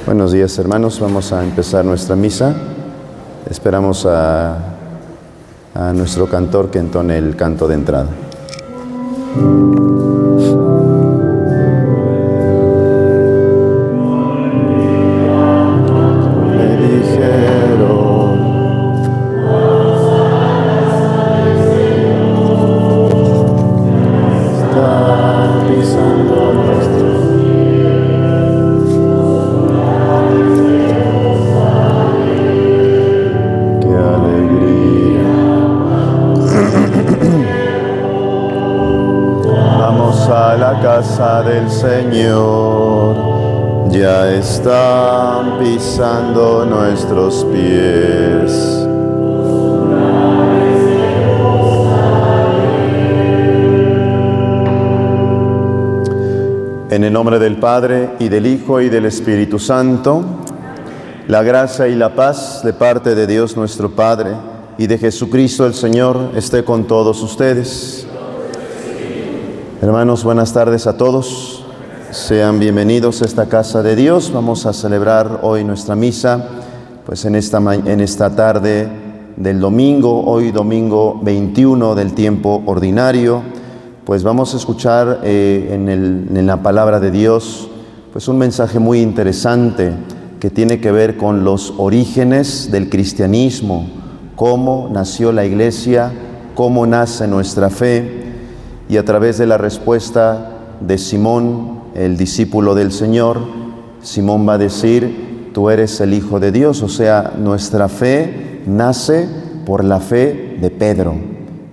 Buenos días, hermanos. Vamos a empezar nuestra misa. Esperamos a nuestro cantor que entone el canto de entrada. Casa del Señor, ya están pisando nuestros pies. En el nombre del Padre, y del Hijo, y del Espíritu Santo, la gracia y la paz de parte de Dios nuestro Padre y de Jesucristo el Señor esté con todos ustedes. Hermanos, buenas tardes a todos. Sean bienvenidos a esta casa de Dios. Vamos a celebrar hoy nuestra misa, pues en esta tarde del domingo, hoy domingo 21 del tiempo ordinario, pues vamos a escuchar en la palabra de Dios, pues un mensaje muy interesante que tiene que ver con los orígenes del cristianismo, cómo nació la Iglesia, cómo nace nuestra fe. Y a través de la respuesta de Simón, el discípulo del Señor, Simón va a decir: tú eres el Hijo de Dios. O sea, nuestra fe nace por la fe de Pedro.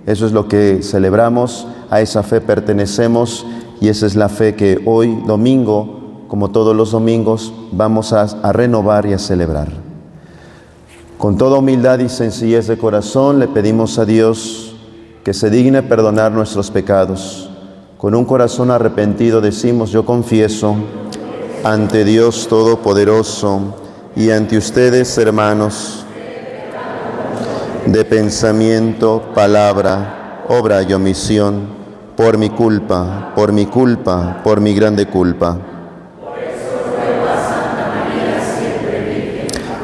Eso es lo que celebramos, a esa fe pertenecemos y esa es la fe que hoy domingo, como todos los domingos, vamos a renovar y a celebrar. Con toda humildad y sencillez de corazón le pedimos a Dios que se digne perdonar nuestros pecados. Con un corazón arrepentido decimos: yo confieso ante Dios Todopoderoso y ante ustedes, hermanos, de pensamiento, palabra, obra y omisión, por mi culpa, por mi grande culpa.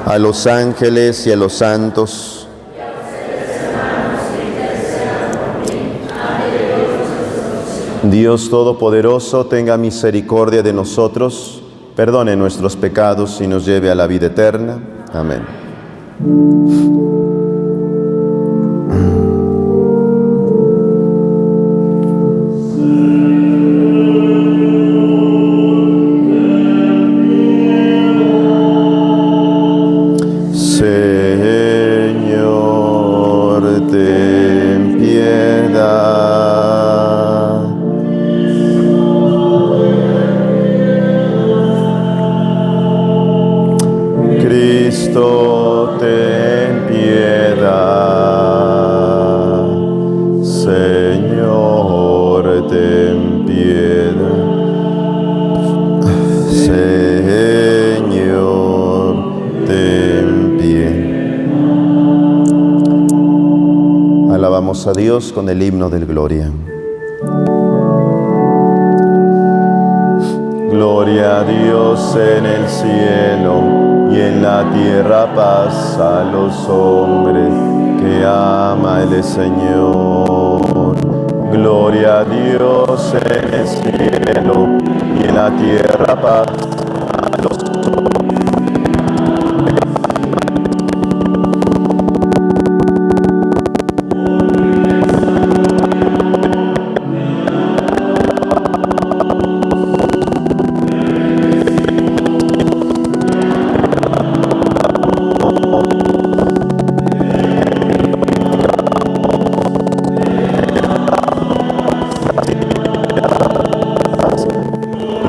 A los ángeles y a los santos, Dios Todopoderoso tenga misericordia de nosotros, perdone nuestros pecados y nos lleve a la vida eterna. Amén. Señor, ten piedad. Cristo, ten piedad. Señor, ten piedad. Señor, ten piedad. Alabamos a Dios con el himno del Gloria. Gloria a Dios en el cielo y en la tierra paz a los hombres que ama el Señor. Gloria a Dios en el cielo y en la tierra paz a los hombres.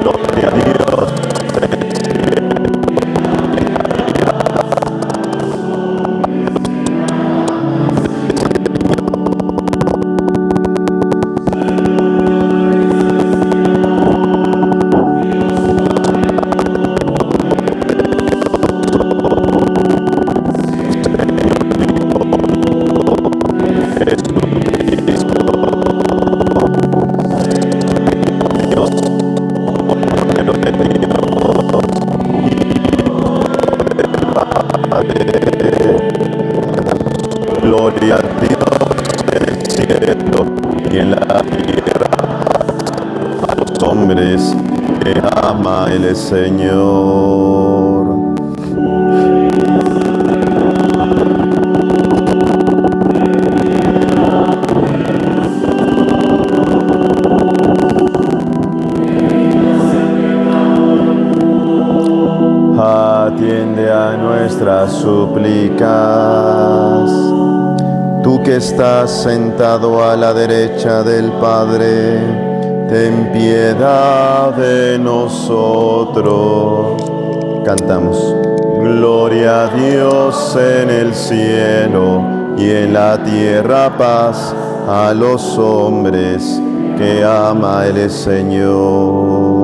Gloria a Dios hombres que ama el Señor. Atiende a nuestras súplicas, tú que estás sentado a la derecha del Padre, ten piedad de nosotros. Cantamos. Gloria a Dios en el cielo y en la tierra paz a los hombres que ama el Señor.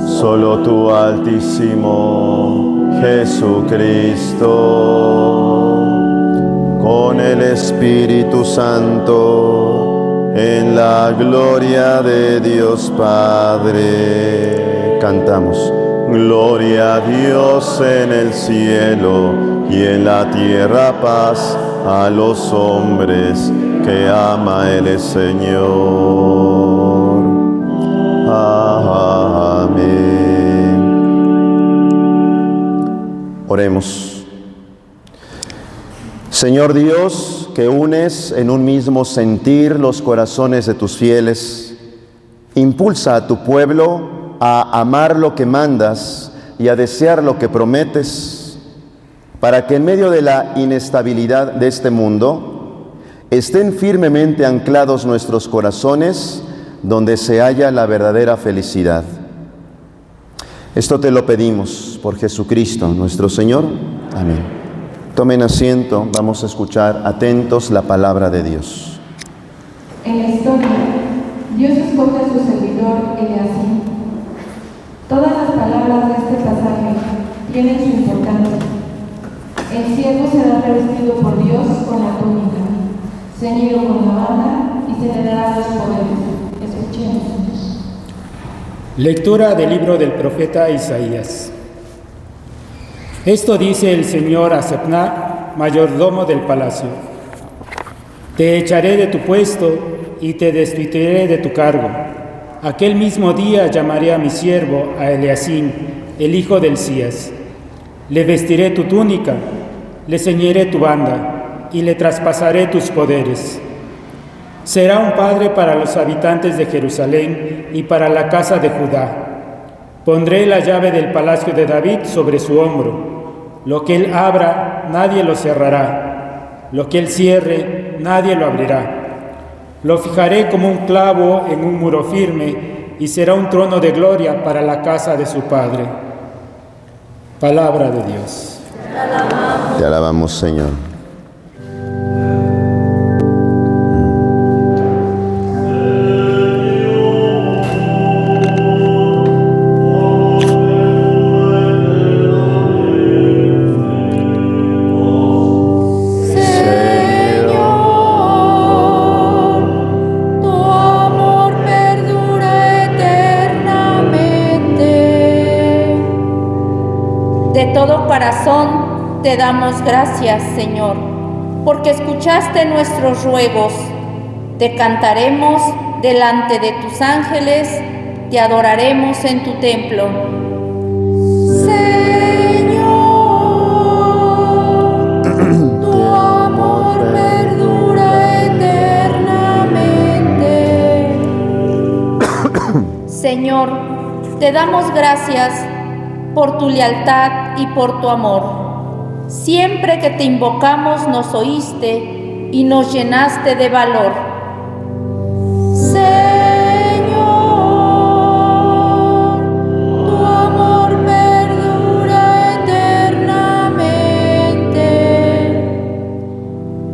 Solo tú, Altísimo Jesucristo, con el Espíritu Santo, en la gloria de Dios Padre. Cantamos. Gloria a Dios en el cielo y en la tierra paz a los hombres que ama el Señor. Amén. Oremos. Señor Dios, que unes en un mismo sentir los corazones de tus fieles, impulsa a tu pueblo a amar lo que mandas y a desear lo que prometes, para que en medio de la inestabilidad de este mundo estén firmemente anclados nuestros corazones donde se halla la verdadera felicidad. Esto te lo pedimos por Jesucristo, nuestro Señor. Amén. Tomen asiento, vamos a escuchar atentos la palabra de Dios. En la historia, Dios escoge a su servidor Eliasín. Todas las palabras de este pasaje tienen su importancia. El siervo será revestido por Dios con la túnica, ceñido con la banda y se le dará los poderes. Escuchemos. Lectura del libro del profeta Isaías. Esto dice el Señor a Sebna, mayordomo del palacio: Te echaré de tu puesto y te destituiré de tu cargo. Aquel mismo día llamaré a mi siervo, a Eliasín, el hijo del Hilcías. Le vestiré tu túnica, le ceñiré tu banda y le traspasaré tus poderes. Será un padre para los habitantes de Jerusalén y para la casa de Judá. Pondré la llave del palacio de David sobre su hombro. Lo que él abra, nadie lo cerrará. Lo que él cierre, nadie lo abrirá. Lo fijaré como un clavo en un muro firme y será un trono de gloria para la casa de su padre. Palabra de Dios. Te alabamos, Señor. Te damos gracias, Señor, porque escuchaste nuestros ruegos. Te cantaremos delante de tus ángeles, te adoraremos en tu templo. Señor, tu amor perdura eternamente. Señor, te damos gracias por tu lealtad y por tu amor. Siempre que te invocamos nos oíste y nos llenaste de valor. Señor, tu amor perdura eternamente.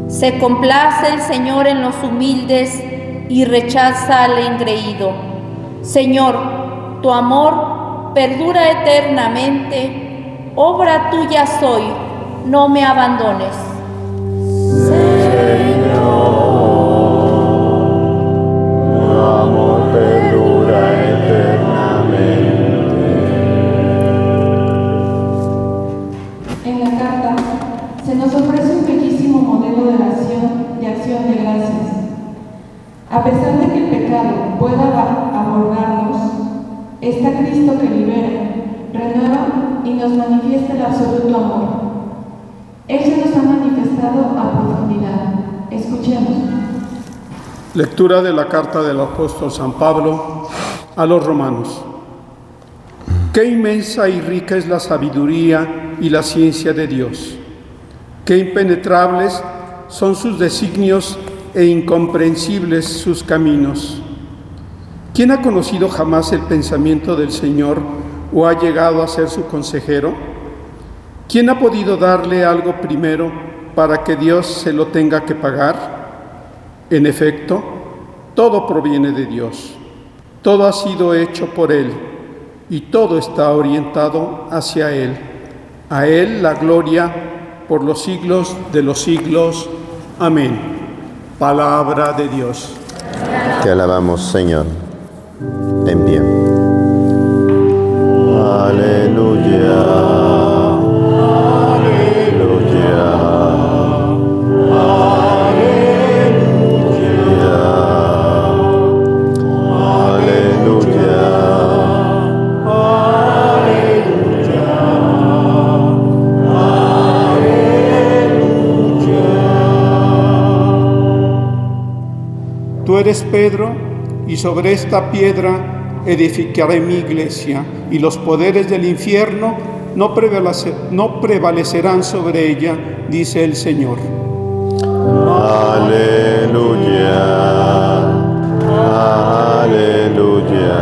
Se complace el Señor en los humildes y rechaza al engreído. Señor, tu amor perdura eternamente. Obra tuya soy. No me abandones. Señor, tu amor perdura eternamente. En la carta se nos ofrece un bellísimo modelo de acción de gracias. A pesar de que el pecado pueda abordarnos, está Cristo que libera, renueva y nos manifiesta el absoluto amor. Él se nos ha manifestado a profundidad. Escuchemos. Lectura de la carta del apóstol San Pablo a los romanos. Qué inmensa y rica es la sabiduría y la ciencia de Dios. Qué impenetrables son sus designios e incomprensibles sus caminos. ¿Quién ha conocido jamás el pensamiento del Señor o ha llegado a ser su consejero? ¿Quién ha podido darle algo primero para que Dios se lo tenga que pagar? En efecto, todo proviene de Dios, todo ha sido hecho por Él y todo está orientado hacia Él. A Él la gloria por los siglos de los siglos. Amén. Palabra de Dios. Te alabamos, Señor. En pie. Aleluya. Tú eres Pedro, y sobre esta piedra edificaré mi iglesia, y los poderes del infierno no prevalecerán sobre ella, dice el Señor. Aleluya, aleluya.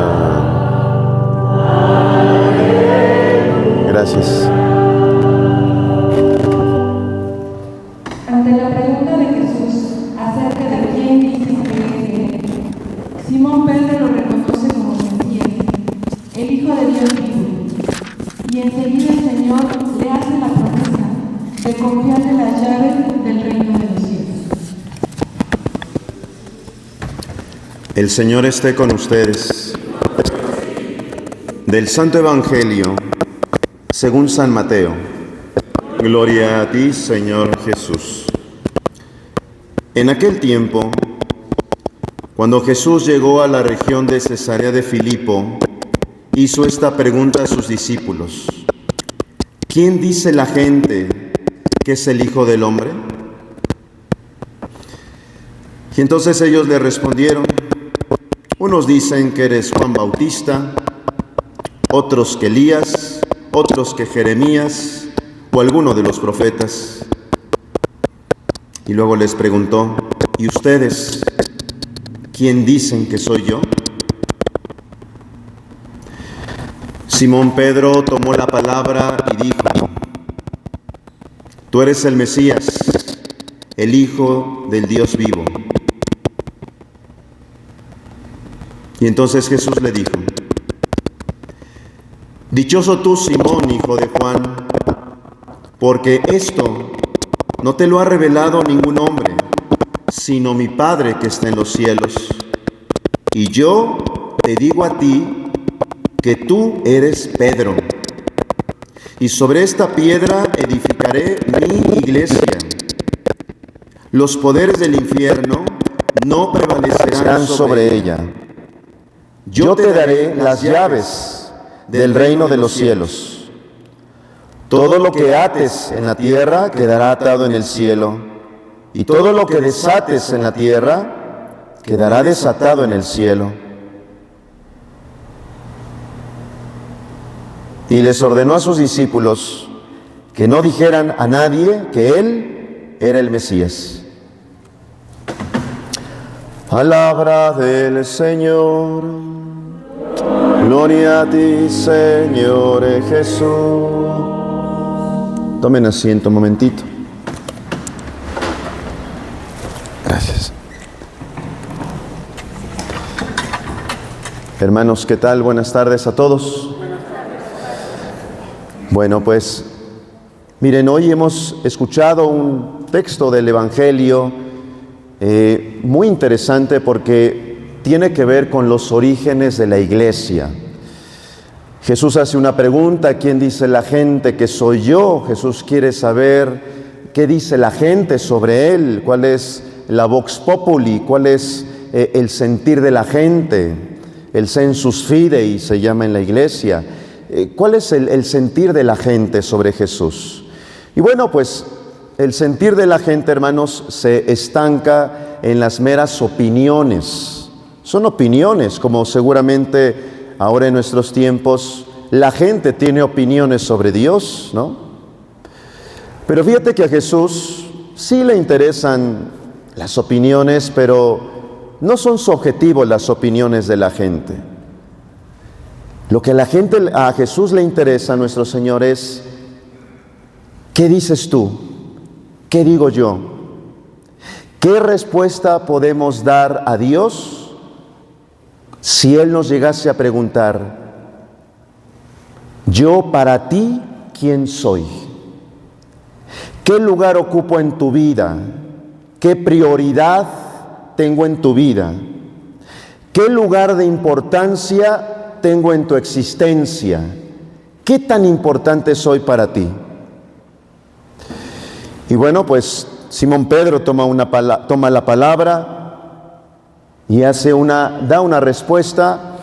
Gracias. Ante la pregunta de Jesús acerca de quién dicen que es Él, Simón Pedro lo reconoce como Mesías, el Hijo de Dios vivo, y enseguida el Señor le hace la promesa de confiarle las llaves del reino de los cielos. El Señor esté con ustedes. Del Santo Evangelio, según San Mateo. Gloria a ti, Señor Jesús. En aquel tiempo, cuando Jesús llegó a la región de Cesarea de Filipo, hizo esta pregunta a sus discípulos: ¿quién dice la gente que es el Hijo del Hombre? Y entonces ellos le respondieron: unos dicen que eres Juan Bautista, otros que Elías, otros que Jeremías o alguno de los profetas. Y luego les preguntó: ¿y ustedes quién dicen que soy yo? Simón Pedro tomó la palabra y dijo: tú eres el Mesías, el Hijo del Dios vivo. Y entonces Jesús le dijo: dichoso tú, Simón, hijo de Juan, porque esto no te lo ha revelado ningún hombre, sino mi Padre que está en los cielos. Y yo te digo a ti que tú eres Pedro, y sobre esta piedra edificaré mi iglesia. Los poderes del infierno no prevalecerán sobre ella. Yo te daré las llaves del reino de los cielos. Todo lo que ates en la tierra quedará atado en el cielo, y todo lo que desates en la tierra quedará desatado en el cielo. Y les ordenó a sus discípulos que no dijeran a nadie que Él era el Mesías. Palabra del Señor. Gloria a ti, Señor Jesús. Tomen asiento un momentito. Gracias. Hermanos, ¿qué tal? Buenas tardes a todos. Bueno, pues, miren, hoy hemos escuchado un texto del Evangelio muy interesante porque tiene que ver con los orígenes de la iglesia. Jesús hace una pregunta: ¿quién dice la gente que soy yo? Jesús quiere saber qué dice la gente sobre él, cuál es la vox populi, cuál es el sentir de la gente, el sensus fidei se llama en la iglesia. ¿Cuál es el sentir de la gente sobre Jesús? Y bueno, pues el sentir de la gente, hermanos, se estanca en las meras opiniones. Son opiniones, como seguramente ahora en nuestros tiempos la gente tiene opiniones sobre Dios, ¿no? Pero fíjate que a Jesús sí le interesan las opiniones, pero no son su objetivo las opiniones de la gente. Lo que a Jesús le interesa, a nuestro Señor, es ¿qué dices tú? ¿Qué digo yo? ¿Qué respuesta podemos dar a Dios si Él nos llegase a preguntar, yo para ti, ¿quién soy? ¿Qué lugar ocupo en tu vida? ¿Qué prioridad tengo en tu vida? ¿Qué lugar de importancia tengo en tu existencia? ¿Qué tan importante soy para ti? Y bueno, pues Simón Pedro toma la palabra y da una respuesta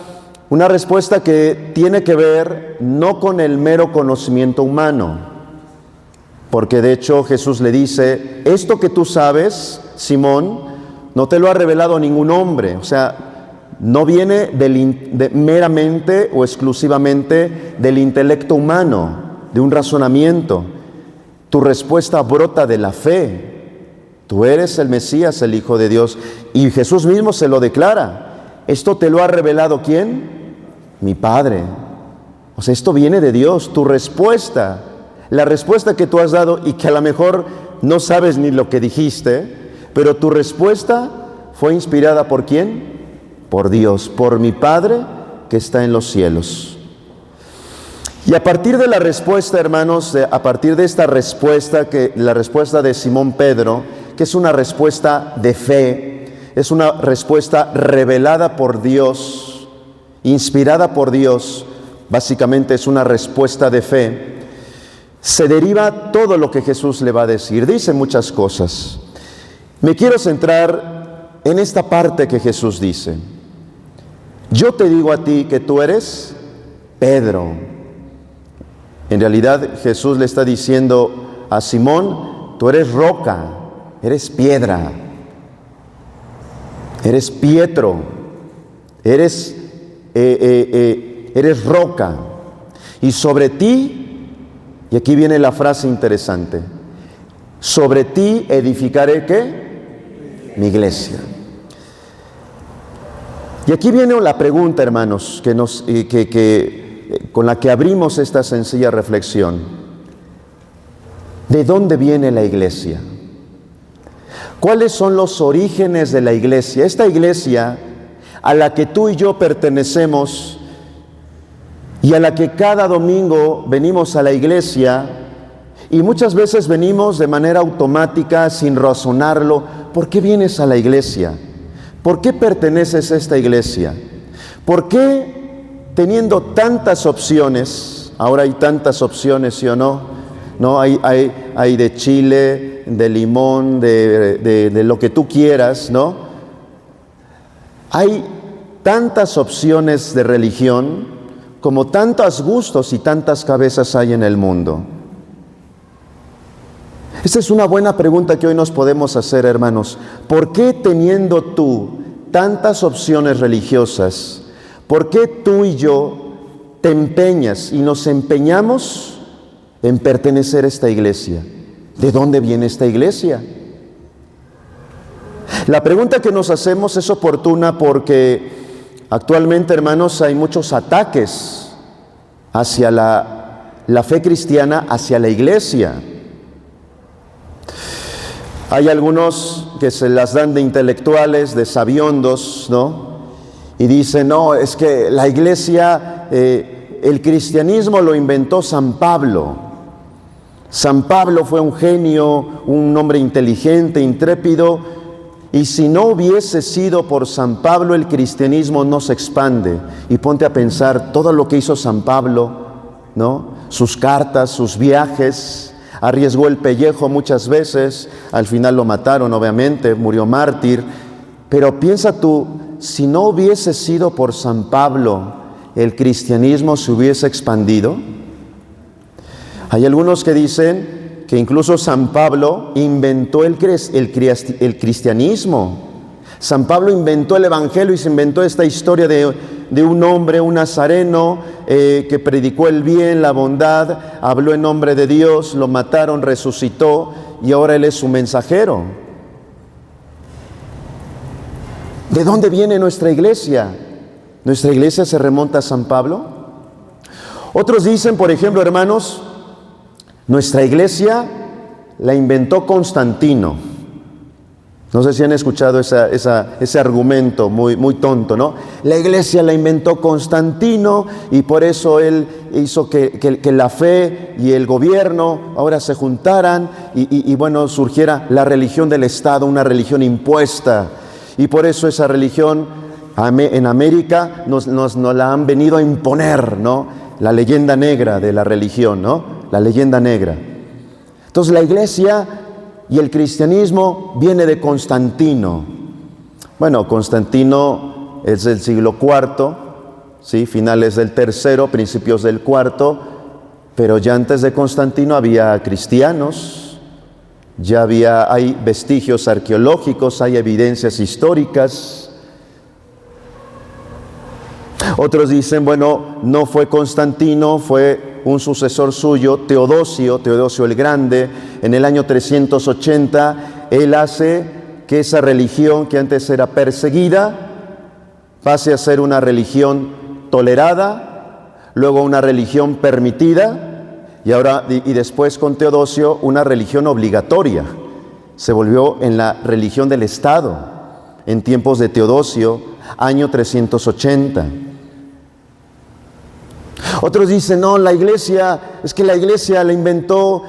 que tiene que ver no con el mero conocimiento humano, porque de hecho Jesús le dice, esto que tú sabes, Simón, no te lo ha revelado ningún hombre, o sea, no viene meramente o exclusivamente del intelecto humano, de un razonamiento. Tu respuesta brota de la fe. Tú eres el Mesías, el Hijo de Dios. Y Jesús mismo se lo declara. ¿Esto te lo ha revelado quién? Mi Padre. O sea, esto viene de Dios. Tu respuesta, la respuesta que tú has dado y que a lo mejor no sabes ni lo que dijiste, pero tu respuesta fue inspirada ¿por quién? Por Dios, por mi Padre que está en los cielos. Y a partir de la respuesta, hermanos, a partir de esta respuesta, la respuesta de Simón Pedro, que es una respuesta de fe, es una respuesta revelada por Dios, inspirada por Dios, básicamente es una respuesta de fe, se deriva todo lo que Jesús le va a decir. Dice muchas cosas. Me quiero centrar en esta parte que Jesús dice. Yo te digo a ti que tú eres Pedro. En realidad Jesús le está diciendo a Simón, tú eres roca, eres piedra, eres Pietro, eres roca. Y sobre ti, y aquí viene la frase interesante, sobre ti edificaré ¿qué? Mi iglesia. Y aquí viene la pregunta, hermanos, con la que abrimos esta sencilla reflexión. ¿De dónde viene la iglesia? ¿Cuáles son los orígenes de la iglesia? Esta iglesia a la que tú y yo pertenecemos y a la que cada domingo venimos a la iglesia y muchas veces venimos de manera automática, sin razonarlo. ¿Por qué vienes a la iglesia? ¿Por qué perteneces a esta iglesia? ¿Por qué, teniendo tantas opciones, ahora hay tantas opciones, ¿sí o no? ¿No? Hay de chile, de limón, de lo que tú quieras, ¿no? Hay tantas opciones de religión como tantos gustos y tantas cabezas hay en el mundo. Esta es una buena pregunta que hoy nos podemos hacer, hermanos. ¿Por qué teniendo tú tantas opciones religiosas, por qué tú y yo te empeñas y nos empeñamos en pertenecer a esta iglesia? ¿De dónde viene esta iglesia? La pregunta que nos hacemos es oportuna porque actualmente, hermanos, hay muchos ataques hacia la fe cristiana, hacia la iglesia. Hay algunos que se las dan de intelectuales, de sabiondos, ¿no? Y dicen, no, es que la iglesia, el cristianismo lo inventó San Pablo. San Pablo fue un genio, un hombre inteligente, intrépido, y si no hubiese sido por San Pablo, el cristianismo no se expande. Y ponte a pensar todo lo que hizo San Pablo, ¿no? Sus cartas, sus viajes, arriesgó el pellejo muchas veces, al final lo mataron obviamente, murió mártir, pero piensa tú, si no hubiese sido por San Pablo, ¿el cristianismo se hubiese expandido? Hay algunos que dicen que incluso San Pablo inventó el cristianismo. San Pablo inventó el Evangelio y se inventó esta historia de un hombre, un nazareno, que predicó el bien, la bondad, habló en nombre de Dios, lo mataron, resucitó y ahora él es su mensajero. ¿De dónde viene nuestra iglesia? ¿Nuestra iglesia se remonta a San Pablo? Otros dicen, por ejemplo, hermanos, nuestra iglesia la inventó Constantino. No sé si han escuchado ese argumento muy tonto, ¿no? La iglesia la inventó Constantino y por eso él hizo que la fe y el gobierno ahora se juntaran y bueno, surgiera la religión del Estado, una religión impuesta. Y por eso esa religión en América nos la han venido a imponer, ¿no? La leyenda negra de la religión, ¿no? La leyenda negra. Entonces la iglesia y el cristianismo viene de Constantino. Bueno, Constantino es del siglo IV, ¿sí? Finales del III, principios del IV, pero ya antes de Constantino había cristianos, hay vestigios arqueológicos, hay evidencias históricas. Otros dicen, bueno, no fue Constantino, fue un sucesor suyo, Teodosio el Grande. En el año 380, él hace que esa religión que antes era perseguida pase a ser una religión tolerada, luego una religión permitida y después con Teodosio una religión obligatoria. Se volvió en la religión del Estado en tiempos de Teodosio, año 380. Otros dicen, no, la iglesia la inventó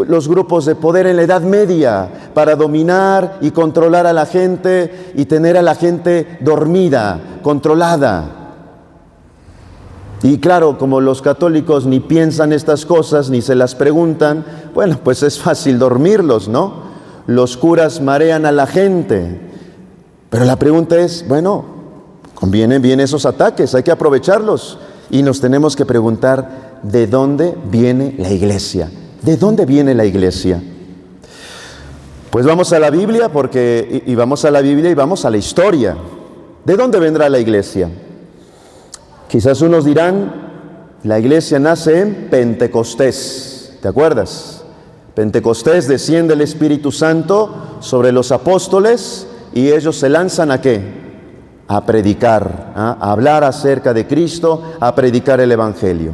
los grupos de poder en la Edad Media para dominar y controlar a la gente y tener a la gente dormida, controlada. Y claro, como los católicos ni piensan estas cosas ni se las preguntan, bueno, pues es fácil dormirlos, ¿no? Los curas marean a la gente. Pero la pregunta es, bueno, convienen bien esos ataques, hay que aprovecharlos. Y nos tenemos que preguntar, ¿de dónde viene la iglesia? ¿De dónde viene la iglesia? Pues vamos a la Biblia y vamos a la historia. ¿De dónde vendrá la iglesia? Quizás unos dirán, la iglesia nace en Pentecostés. ¿Te acuerdas? Pentecostés, desciende el Espíritu Santo sobre los apóstoles y ellos se lanzan ¿a qué? A predicar, a hablar acerca de Cristo, a predicar el Evangelio.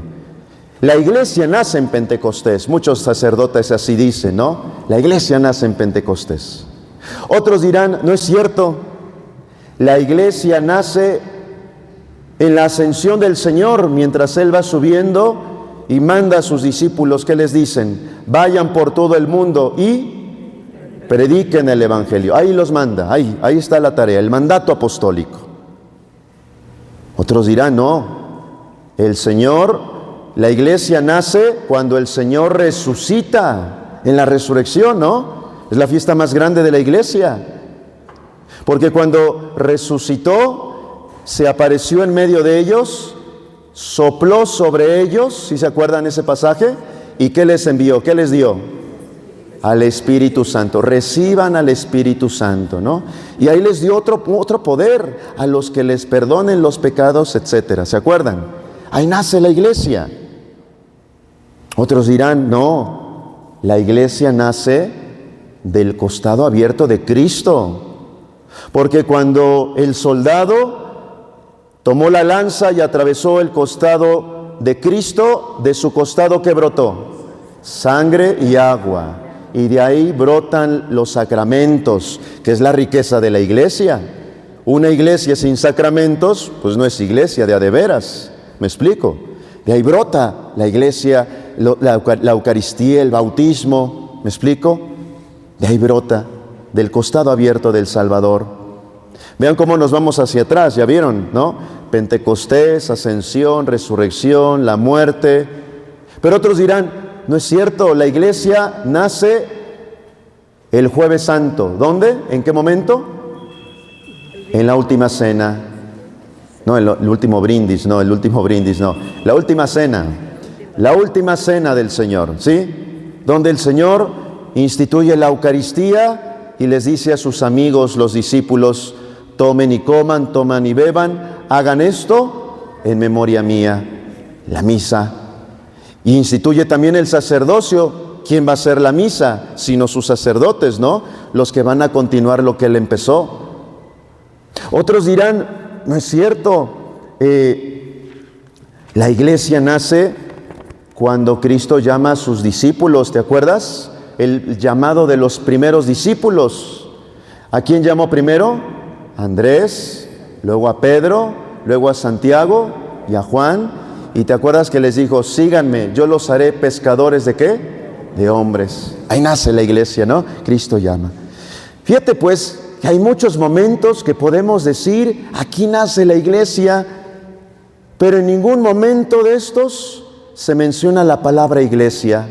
La iglesia nace en Pentecostés. Muchos sacerdotes así dicen, ¿no? La iglesia nace en Pentecostés. Otros dirán, no es cierto. La iglesia nace en la ascensión del Señor, mientras Él va subiendo y manda a sus discípulos, ¿qué les dicen? Vayan por todo el mundo y prediquen el Evangelio. Ahí los manda, ahí está la tarea, el mandato apostólico. Otros dirán, no, la iglesia nace cuando el Señor resucita, en la resurrección, ¿no? Es la fiesta más grande de la iglesia. Porque cuando resucitó, se apareció en medio de ellos, sopló sobre ellos, ¿sí se acuerdan ese pasaje? ¿Y qué les envió? ¿Qué les dio? Al Espíritu Santo. Reciban al Espíritu Santo, ¿no? Y ahí les dio otro poder a los que les perdonen los pecados, etcétera. ¿Se acuerdan? Ahí nace la iglesia. Otros dirán, no, la iglesia nace del costado abierto de Cristo. Porque cuando el soldado tomó la lanza y atravesó el costado de Cristo, de su costado, ¿qué brotó? Sangre y agua. Y de ahí brotan los sacramentos, que es la riqueza de la iglesia. Una iglesia sin sacramentos, pues no es iglesia de a de veras. ¿Me explico? De ahí brota la iglesia, la Eucaristía, el bautismo. ¿Me explico? De ahí brota, del costado abierto del Salvador. Vean cómo nos vamos hacia atrás, ya vieron, ¿no? Pentecostés, ascensión, resurrección, la muerte. Pero otros dirán, ¿no es cierto? La iglesia nace el Jueves Santo. ¿Dónde? ¿En qué momento? En la última cena. No, el último brindis, no. La última cena. La última cena del Señor, ¿sí? Donde el Señor instituye la Eucaristía y les dice a sus amigos, los discípulos: tomen y coman, toman y beban, hagan esto en memoria mía. La misa. Y instituye también el sacerdocio. ¿Quién va a hacer la misa? Sino sus sacerdotes, ¿no? Los que van a continuar lo que Él empezó. Otros dirán: no es cierto, la iglesia nace cuando Cristo llama a sus discípulos, ¿te acuerdas? El llamado de los primeros discípulos. ¿A quién llamó primero? A Andrés, luego a Pedro, luego a Santiago y a Juan. Y te acuerdas que les dijo: síganme, yo los haré pescadores ¿de qué? De hombres. Ahí nace la iglesia, ¿no? Cristo llama. Fíjate pues que hay muchos momentos que podemos decir: aquí nace la iglesia, pero en ningún momento de estos se menciona la palabra iglesia.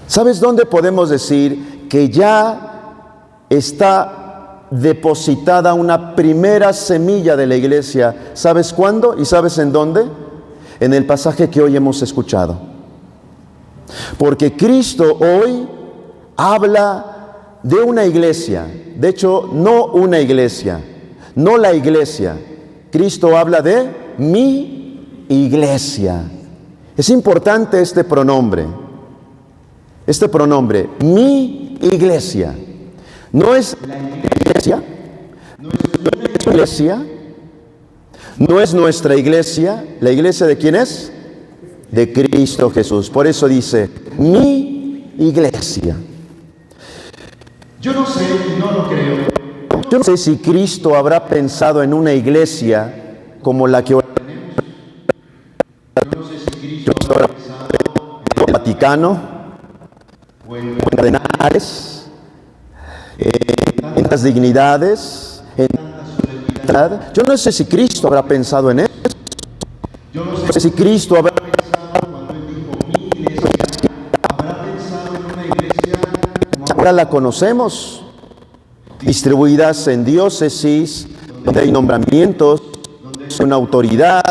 ¿Sabes dónde podemos decir que ya está depositada una primera semilla de la iglesia? ¿Sabes cuándo y sabes en dónde? En el pasaje que hoy hemos escuchado. Porque Cristo hoy habla de una iglesia. De hecho, no una iglesia, no la iglesia. Cristo habla de mi iglesia. Es importante este pronombre, mi iglesia. No es la iglesia, no es una iglesia, no es nuestra iglesia. ¿La iglesia de quién es? De Cristo Jesús. Por eso dice, mi iglesia. Yo no sé, y no lo creo. Yo no sé si Cristo habrá pensado en una iglesia como la que hoy tenemos. Yo no sé si Cristo habrá pensado en el Vaticano, o en cardenales, en las dignidades, en tanta solemnidad. Yo no sé si Cristo habrá pensado en eso. Yo no sé si Cristo habrá pensado cuando Él dijo mi iglesia, habrá pensado en una iglesia como ahora la conocemos, distribuidas en diócesis, donde hay nombramientos, donde hay una autoridad,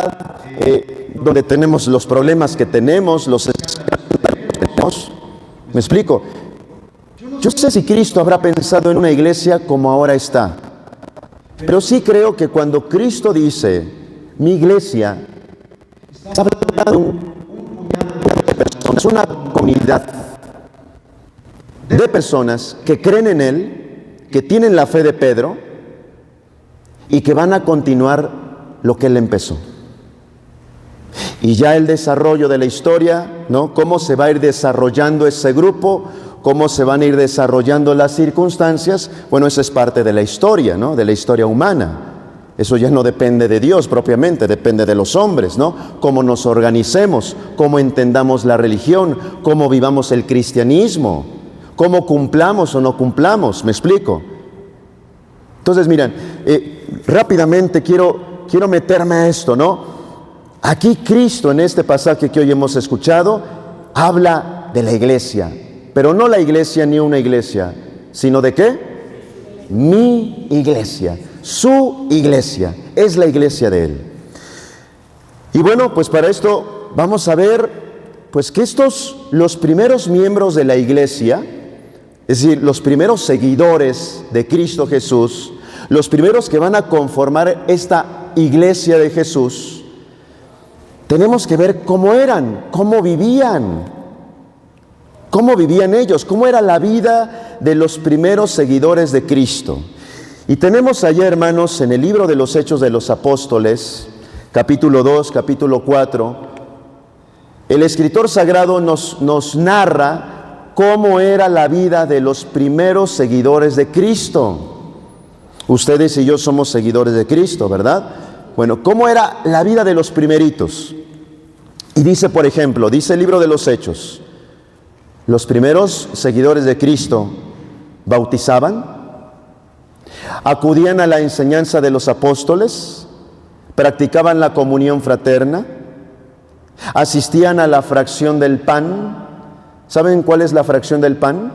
donde tenemos los problemas que tenemos, los escándalos que tenemos. ¿Me explico? Yo no sé si Cristo habrá pensado en una iglesia como ahora está, pero sí creo que cuando Cristo dice mi iglesia, está hablando de un puñado de personas, una comunidad de personas que creen en Él, que tienen la fe de Pedro y que van a continuar lo que Él empezó. Y ya el desarrollo de la historia, ¿no? Cómo se va a ir desarrollando ese grupo, cómo se van a ir desarrollando las circunstancias, bueno, esa es parte de la historia, ¿no? De la historia humana. Eso ya no depende de Dios propiamente, depende de los hombres, ¿no? Cómo nos organicemos, cómo entendamos la religión, cómo vivamos el cristianismo, cómo cumplamos o no cumplamos, ¿me explico? Entonces, miren, rápidamente quiero meterme a esto, ¿no? Aquí Cristo, en este pasaje que hoy hemos escuchado, habla de la iglesia, pero no la iglesia ni una iglesia, sino ¿de qué? Mi iglesia, su iglesia, es la iglesia de Él. Y bueno, pues para esto vamos a ver, pues que los primeros miembros de la iglesia, es decir, los primeros seguidores de Cristo Jesús, los primeros que van a conformar esta iglesia de Jesús, tenemos que ver cómo eran, cómo vivían ellos, cómo era la vida de los primeros seguidores de Cristo. Y tenemos allá, hermanos, en el libro de los Hechos de los Apóstoles, capítulo 2, capítulo 4, el escritor sagrado nos narra cómo era la vida de los primeros seguidores de Cristo. Ustedes y yo somos seguidores de Cristo, ¿verdad? Bueno, ¿cómo era la vida de los primeritos? Y dice, por ejemplo, dice el libro de los Hechos, los primeros seguidores de Cristo bautizaban, acudían a la enseñanza de los apóstoles, practicaban la comunión fraterna, asistían a la fracción del pan. ¿Saben cuál es la fracción del pan?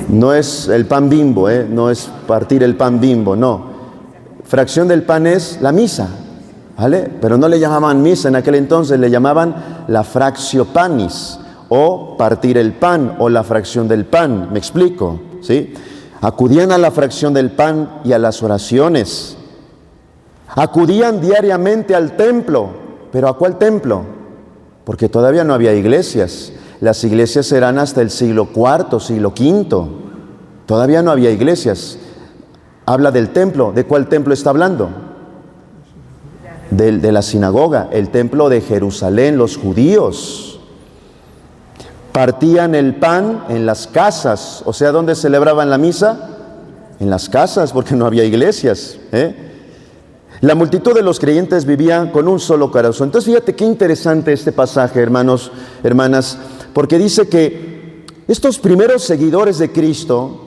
No es el pan Bimbo, no es partir el pan Bimbo, no. Fracción del pan es la misa, ¿vale? Pero no le llamaban misa en aquel entonces, le llamaban la fractio panis, o partir el pan, o la fracción del pan. ¿Me explico? ¿Sí? Acudían a la fracción del pan y a las oraciones. Acudían diariamente al templo. ¿Pero a cuál templo? Porque todavía no había iglesias. Las iglesias eran hasta el siglo IV, siglo V. Todavía no había iglesias. Habla del templo. ¿De cuál templo está hablando? De la sinagoga, el templo de Jerusalén, los judíos. Partían el pan en las casas. O sea, ¿dónde celebraban la misa? En las casas, porque no había iglesias, La multitud de los creyentes vivían con un solo corazón. Entonces, fíjate qué interesante este pasaje, hermanos, hermanas, porque dice que estos primeros seguidores de Cristo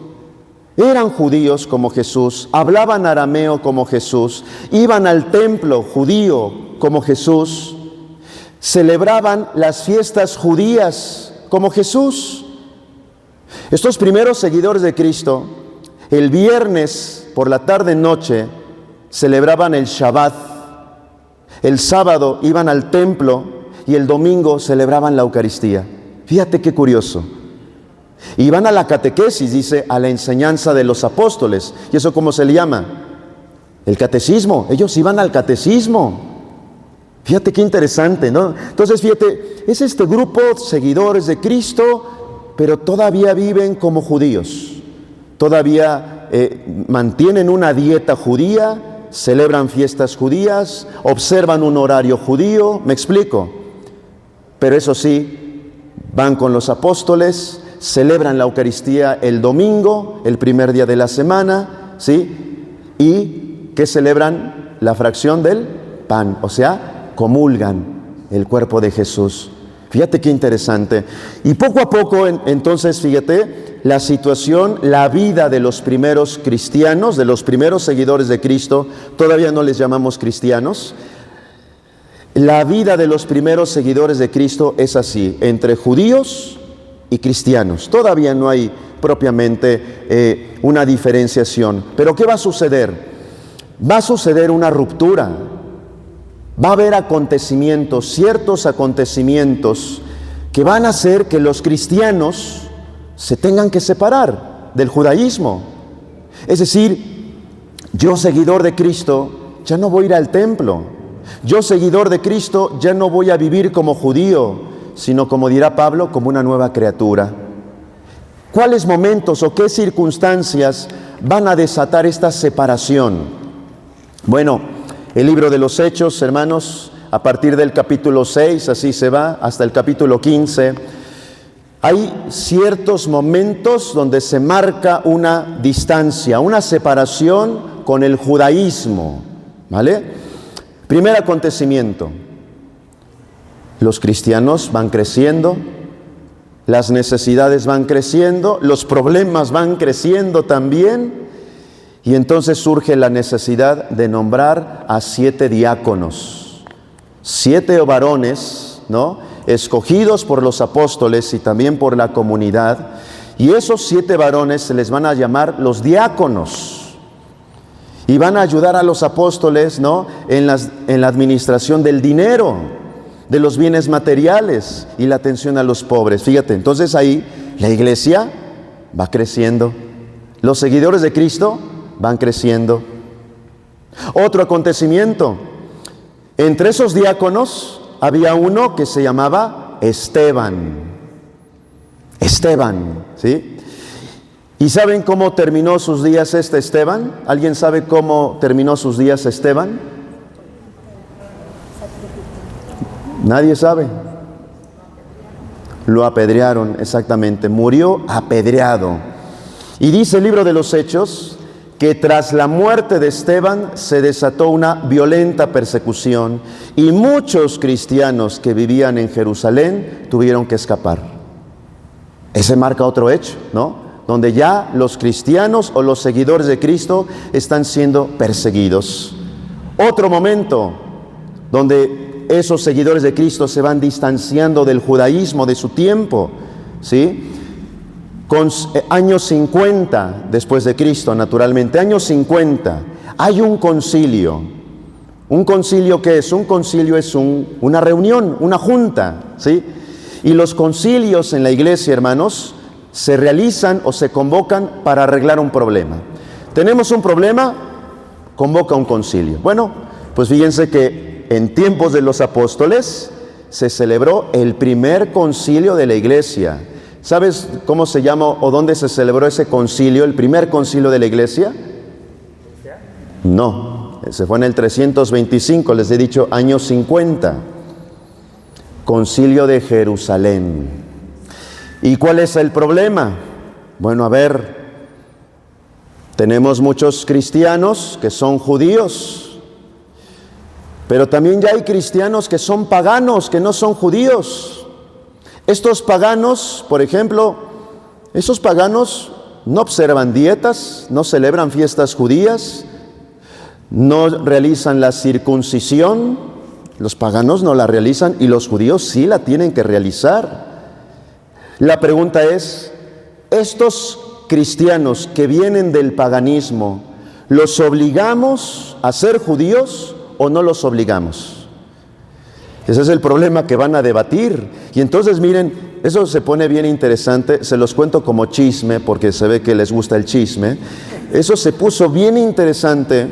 eran judíos como Jesús, hablaban arameo como Jesús, iban al templo judío como Jesús, celebraban las fiestas judías como Jesús. Estos primeros seguidores de Cristo, el viernes por la tarde-noche, celebraban el Shabbat, el sábado iban al templo y el domingo celebraban la Eucaristía. Fíjate qué curioso. Iban a la catequesis, dice, a la enseñanza de los apóstoles. ¿Y eso cómo se le llama? El catecismo. Ellos iban al catecismo. Fíjate qué interesante, ¿no? Entonces, fíjate, es este grupo seguidores de Cristo, pero todavía viven como judíos. Todavía mantienen una dieta judía, celebran fiestas judías, observan un horario judío, ¿me explico? Pero eso sí, van con los apóstoles, celebran la Eucaristía el domingo, el primer día de la semana, ¿sí? Y que celebran la fracción del pan, o sea, comulgan el cuerpo de Jesús. Fíjate qué interesante. Y poco a poco, entonces, fíjate, la situación, la vida de los primeros cristianos, de los primeros seguidores de Cristo, todavía no les llamamos cristianos. La vida de los primeros seguidores de Cristo es así, entre judíos y cristianos. Todavía no hay propiamente una diferenciación. Pero ¿qué va a suceder? Va a suceder una ruptura. Va a haber acontecimientos, ciertos acontecimientos que van a hacer que los cristianos se tengan que separar del judaísmo. Es decir, yo seguidor de Cristo ya no voy a ir al templo. Yo seguidor de Cristo ya no voy a vivir como judío, sino como dirá Pablo, como una nueva criatura. ¿Cuáles momentos o qué circunstancias van a desatar esta separación? Bueno, el libro de los Hechos, hermanos, a partir del capítulo 6, así se va, hasta el capítulo 15, hay ciertos momentos donde se marca una distancia, una separación con el judaísmo, ¿vale? Primer acontecimiento, los cristianos van creciendo, las necesidades van creciendo, los problemas van creciendo también. Y entonces surge la necesidad de nombrar a 7 diáconos, 7 varones, ¿no?, escogidos por los apóstoles y también por la comunidad. Y esos 7 varones se les van a llamar los diáconos. Y van a ayudar a los apóstoles, ¿no?, en la administración del dinero, de los bienes materiales y la atención a los pobres. Fíjate, entonces ahí la iglesia va creciendo. Los seguidores de Cristo van creciendo. Otro acontecimiento, entre esos diáconos había uno que se llamaba Esteban. Esteban, ¿sí? ¿Y saben cómo terminó sus días este Esteban? ¿Alguien sabe cómo terminó sus días Esteban? Nadie sabe. Lo apedrearon, exactamente, murió apedreado. Y dice el libro de los Hechos que tras la muerte de Esteban se desató una violenta persecución y muchos cristianos que vivían en Jerusalén tuvieron que escapar. Ese marca otro hecho, ¿no?, donde ya los cristianos o los seguidores de Cristo están siendo perseguidos. Otro momento donde esos seguidores de Cristo se van distanciando del judaísmo de su tiempo, ¿sí? Con años 50 después de Cristo, naturalmente, años 50, hay un concilio. ¿Un concilio qué es? Un concilio es una reunión, una junta, ¿sí? Y los concilios en la iglesia, hermanos, se realizan o se convocan para arreglar un problema. Tenemos un problema, convoca un concilio. Bueno, pues fíjense que en tiempos de los apóstoles se celebró el primer concilio de la iglesia. ¿Sabes cómo se llama o dónde se celebró ese concilio, el primer concilio de la iglesia? No, se fue en el 325, les he dicho años 50. Concilio de Jerusalén. ¿Y cuál es el problema? Bueno, a ver, tenemos muchos cristianos que son judíos, pero también ya hay cristianos que son paganos, que no son judíos. Estos paganos, por ejemplo, esos paganos no observan dietas, no celebran fiestas judías, no realizan la circuncisión, los paganos no la realizan y los judíos sí la tienen que realizar. La pregunta es, ¿estos cristianos que vienen del paganismo, los obligamos a ser judíos o no los obligamos? Ese es el problema que van a debatir. Y entonces miren, eso se pone bien interesante, se los cuento como chisme, porque se ve que les gusta el chisme. Eso se puso bien interesante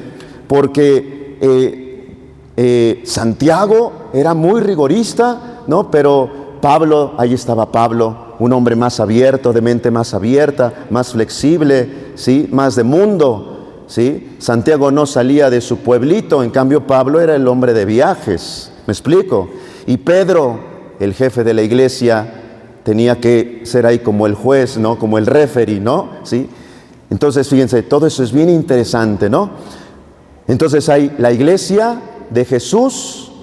porque Santiago era muy rigorista, ¿no? Pero Pablo, ahí estaba Pablo, un hombre más abierto, de mente más abierta, más flexible, ¿sí? Más de mundo, ¿sí? Santiago no salía de su pueblito, en cambio Pablo era el hombre de viajes. ¿Me explico? Y Pedro, el jefe de la iglesia, tenía que ser ahí como el juez, ¿no? Como el referee, ¿no? ¿Sí? Entonces, fíjense, todo eso es bien interesante, ¿no? Entonces, hay la iglesia de Jesús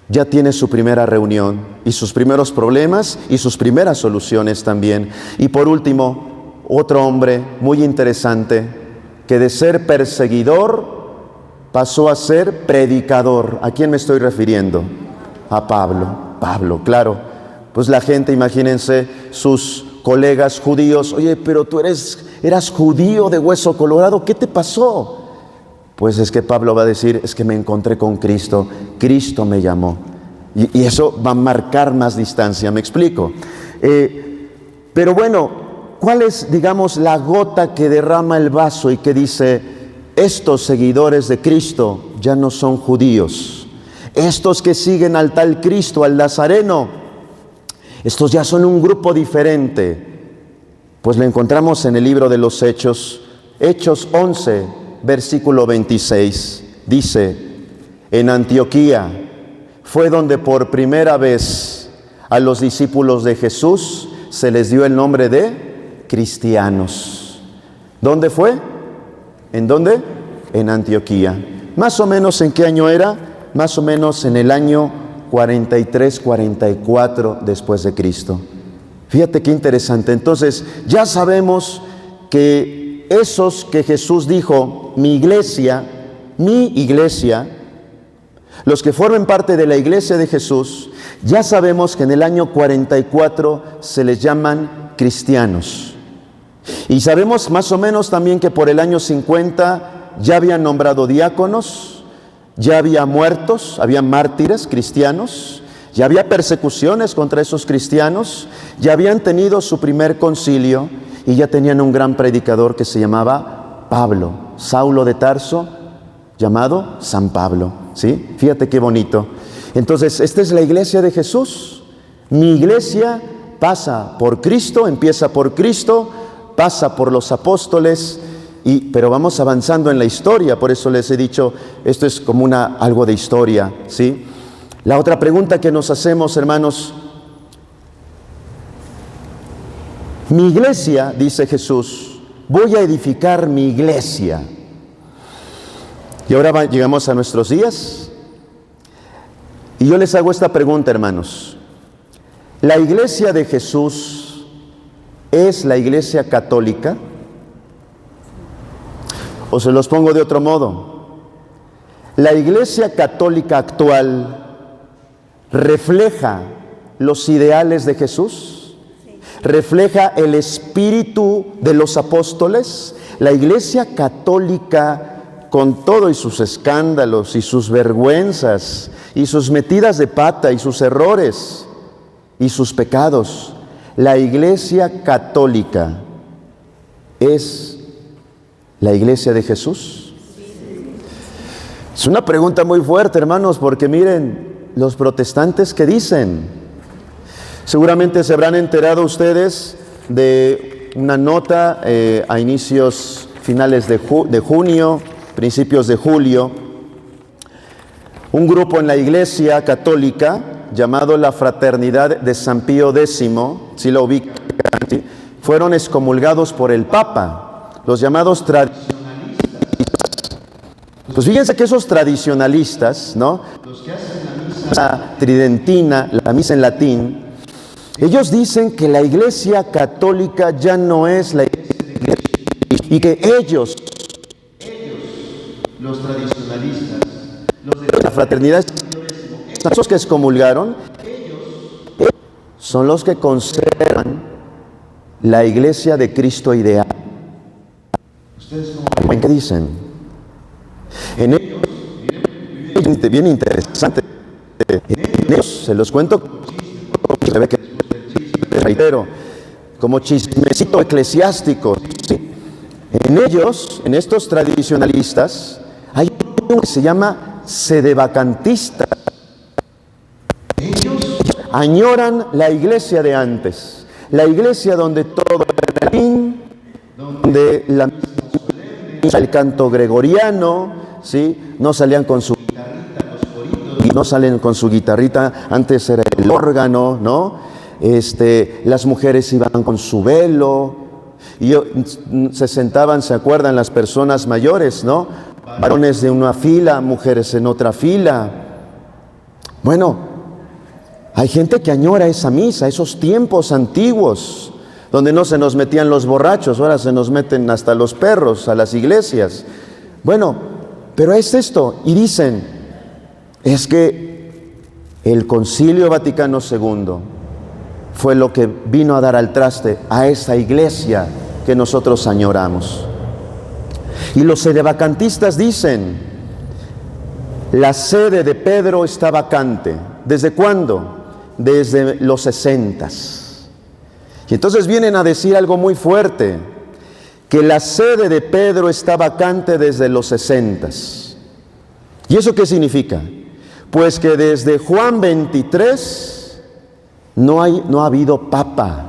ya tiene su primera reunión y sus primeros problemas y sus primeras soluciones también. Y por último, otro hombre muy interesante que de ser perseguidor pasó a ser predicador. ¿A quién me estoy refiriendo? A Pablo. Pablo, claro. Pues la gente, imagínense, sus colegas judíos, oye, pero tú eras judío de hueso colorado, ¿qué te pasó? Pues es que Pablo va a decir, es que me encontré con Cristo, Cristo me llamó. Y eso va a marcar más distancia, ¿me explico? Pero bueno, ¿cuál es, digamos, la gota que derrama el vaso y que dice, estos seguidores de Cristo ya no son judíos? Estos que siguen al tal Cristo, al Nazareno, estos ya son un grupo diferente. Pues lo encontramos en el libro de los Hechos, Hechos 11, versículo 26. Dice, en Antioquía fue donde por primera vez a los discípulos de Jesús se les dio el nombre de cristianos. ¿Dónde fue? ¿En dónde? En Antioquía. Más o menos, ¿en qué año era? Más o menos en el año 43, 44 después de Cristo. Fíjate qué interesante. Entonces, ya sabemos que esos que Jesús dijo, mi iglesia, los que formen parte de la iglesia de Jesús, ya sabemos que en el año 44 se les llaman cristianos. Y sabemos más o menos también que por el año 50 ya habían nombrado diáconos, ya había muertos, había mártires cristianos, ya había persecuciones contra esos cristianos, ya habían tenido su primer concilio y ya tenían un gran predicador que se llamaba Pablo, Saulo de Tarso, llamado San Pablo, ¿sí? Fíjate qué bonito. Entonces, esta es la iglesia de Jesús. Mi iglesia pasa por Cristo, empieza por Cristo, pasa por los apóstoles, pero vamos avanzando en la historia. Por eso les he dicho, esto es como algo de historia, ¿sí? La otra pregunta que nos hacemos, hermanos, mi iglesia, dice Jesús, voy a edificar mi iglesia. Y ahora llegamos a nuestros días. Y yo les hago esta pregunta, hermanos. ¿La iglesia de Jesús es la iglesia católica? O se los pongo de otro modo. ¿La iglesia católica actual refleja los ideales de Jesús, refleja el espíritu de los apóstoles. La Iglesia católica, con todo y sus escándalos y sus vergüenzas y sus metidas de pata y sus errores y sus pecados, la Iglesia católica es la Iglesia de Jesús. Es una pregunta muy fuerte, hermanos, porque miren, los protestantes, ¿qué dicen? Seguramente se habrán enterado ustedes de una nota a inicios, finales de junio, principios de julio. Un grupo en la Iglesia católica llamado la Fraternidad de San Pío X, si lo ubican, ¿sí?, fueron excomulgados por el Papa, los llamados tradicionalistas. Pues fíjense que esos tradicionalistas, ¿no?, los que hacen la misa tridentina, la misa en latín, ellos dicen que la Iglesia católica ya no es la Iglesia de Cristo y que ellos, los tradicionalistas, los de la Fraternidad, esos que excomulgaron, ellos son los que conservan la Iglesia de Cristo ideal. ¿Ustedes qué dicen? En ellos, bien interesante, en ellos, se los cuento, se ve que reitero, como chismecito eclesiástico, ¿sí? En ellos, en estos tradicionalistas, hay uno que se llama sedevacantistas. Ellos añoran la iglesia de antes, la iglesia donde todo era latín, donde el canto gregoriano, ¿sí?, no salían con su guitarrita, los coritos, y no salen con su guitarrita, antes era el órgano, ¿no? Las mujeres iban con su velo, y se sentaban, ¿se acuerdan?, las personas mayores, ¿no? Varones de una fila, mujeres en otra fila. Bueno, hay gente que añora esa misa, esos tiempos antiguos, donde no se nos metían los borrachos, ahora se nos meten hasta los perros a las iglesias. Bueno, pero es esto, y dicen, es que el Concilio Vaticano II fue lo que vino a dar al traste a esa iglesia que nosotros añoramos. Y los sedevacantistas dicen, la sede de Pedro está vacante. ¿Desde cuándo? Desde los 60s. Y entonces vienen a decir algo muy fuerte, que la sede de Pedro está vacante desde los 60s. ¿Y eso qué significa? Pues que desde Juan 23 no ha habido papa.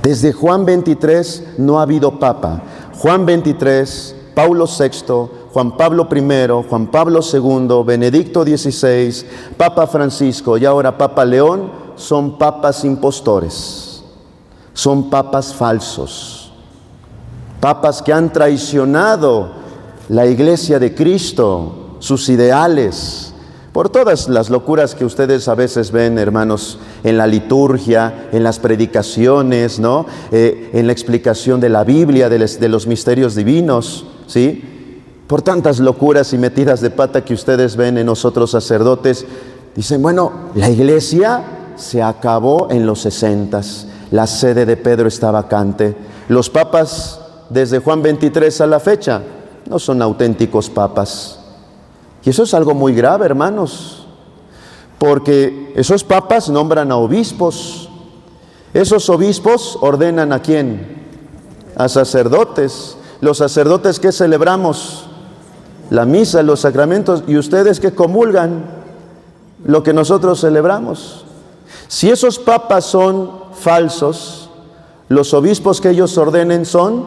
Desde Juan 23 no ha habido papa. Juan 23, Paulo VI, Juan Pablo I, Juan Pablo II, Benedicto XVI, Papa Francisco y ahora Papa León son papas impostores, son papas falsos, papas que han traicionado la Iglesia de Cristo, sus ideales, por todas las locuras que ustedes a veces ven, hermanos, en la liturgia, en las predicaciones, ¿no? En la explicación de la Biblia, de los misterios divinos, ¿sí? Por tantas locuras y metidas de pata que ustedes ven en nosotros sacerdotes, dicen, bueno, la iglesia se acabó en los 60s, la sede de Pedro está vacante. Los papas, desde Juan 23 a la fecha, no son auténticos papas. Y eso es algo muy grave, hermanos, porque esos papas nombran a obispos. Esos obispos ordenan ¿a quién? A sacerdotes. Los sacerdotes, ¿qué celebramos? La misa, los sacramentos. ¿Y ustedes qué comulgan? Lo que nosotros celebramos. Si esos papas son falsos, los obispos que ellos ordenen son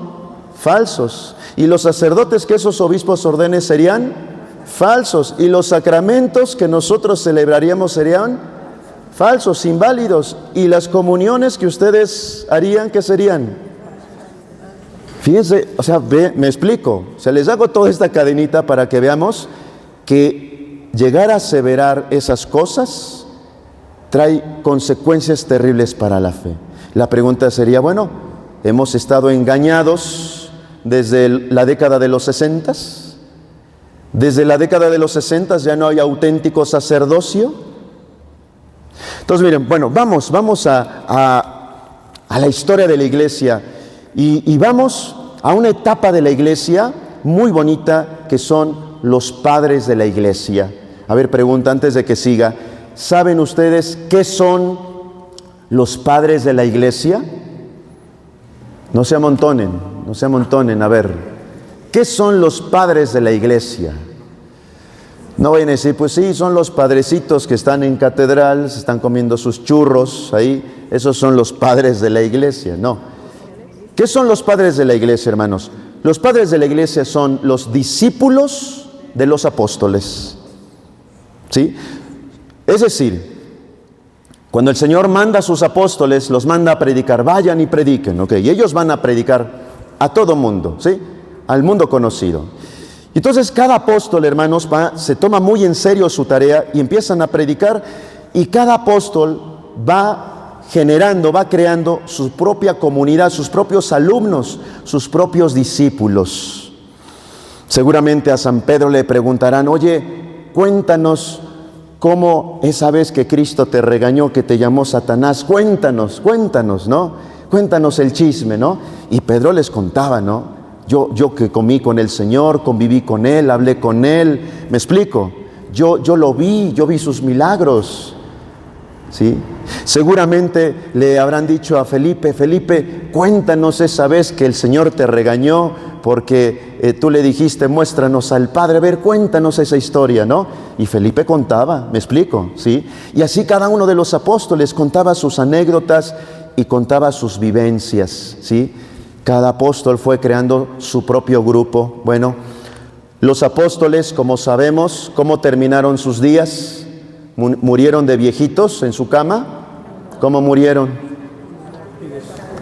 falsos. Y los sacerdotes que esos obispos ordenen serían falsos, y los sacramentos que nosotros celebraríamos serían falsos, inválidos, y las comuniones que ustedes harían, ¿qué serían? Fíjense, o sea, me explico, o sea, les hago toda esta cadenita para que veamos que llegar a aseverar esas cosas trae consecuencias terribles para la fe. La pregunta sería, bueno, ¿hemos estado engañados desde la década de los 60s? Desde la década de los 60 ya no hay auténtico sacerdocio. Entonces miren, bueno, vamos a la historia de la iglesia y vamos a una etapa de la iglesia muy bonita que son los padres de la iglesia. A ver, pregunta antes de que siga, ¿saben ustedes qué son los padres de la iglesia? No se amontonen, a ver, ¿qué son los padres de la iglesia? No vayan a decir, pues sí, son los padrecitos que están en catedral, se están comiendo sus churros ahí, esos son los padres de la iglesia. No. ¿Qué son los padres de la iglesia, hermanos? Los padres de la iglesia son los discípulos de los apóstoles. ¿Sí? Es decir, cuando el Señor manda a sus apóstoles, los manda a predicar, vayan y prediquen, ¿ok? Y ellos van a predicar a todo mundo, ¿sí? Al mundo conocido. Y entonces cada apóstol, hermanos, se toma muy en serio su tarea y empiezan a predicar, y cada apóstol va creando su propia comunidad, sus propios alumnos, sus propios discípulos. Seguramente a San Pedro le preguntarán, oye, cuéntanos cómo esa vez que Cristo te regañó, que te llamó Satanás, cuéntanos, ¿no? Cuéntanos el chisme, ¿no? Y Pedro les contaba, ¿no? Yo que comí con el Señor, conviví con Él, hablé con Él, ¿me explico? Yo vi sus milagros, ¿sí? Seguramente le habrán dicho a Felipe, cuéntanos esa vez que el Señor te regañó porque tú le dijiste, muéstranos al Padre, a ver, cuéntanos esa historia, ¿no? Y Felipe contaba, ¿me explico? ¿Sí? Y así cada uno de los apóstoles contaba sus anécdotas y contaba sus vivencias, ¿sí? Cada apóstol fue creando su propio grupo. Bueno, los apóstoles, como sabemos, ¿cómo terminaron sus días? ¿Murieron de viejitos en su cama? ¿Cómo murieron?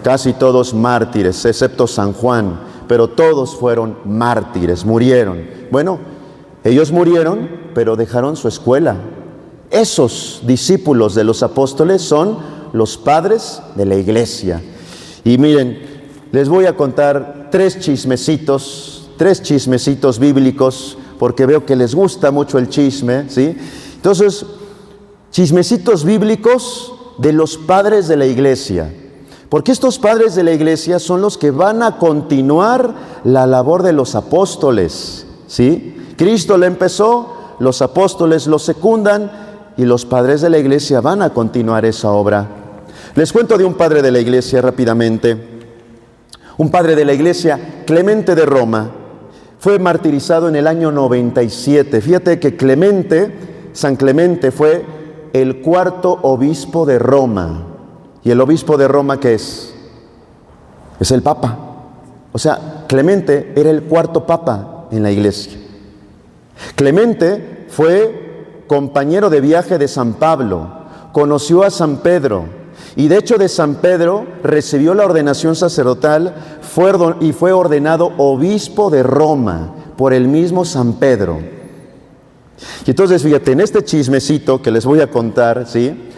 Casi todos mártires, excepto San Juan, pero todos fueron mártires, murieron. Bueno, ellos murieron, pero dejaron su escuela. Esos discípulos de los apóstoles son los padres de la iglesia. Y miren, les voy a contar tres chismecitos bíblicos, porque veo que les gusta mucho el chisme, ¿sí? Entonces, chismecitos bíblicos de los padres de la iglesia, porque estos padres de la iglesia son los que van a continuar la labor de los apóstoles, ¿sí? Cristo la empezó, los apóstoles lo secundan y los padres de la iglesia van a continuar esa obra. Les cuento de un padre de la iglesia rápidamente. Un padre de la iglesia, Clemente de Roma, fue martirizado en el año 97. Fíjate que San Clemente fue el cuarto obispo de Roma. ¿Y el obispo de Roma qué es? Es el papa. O sea, Clemente era el cuarto papa en la iglesia. Clemente fue compañero de viaje de San Pablo, conoció a San Pedro, y de hecho de San Pedro recibió la ordenación sacerdotal y fue ordenado obispo de Roma por el mismo San Pedro. Y entonces fíjate, en este chismecito que les voy a contar, ¿sí?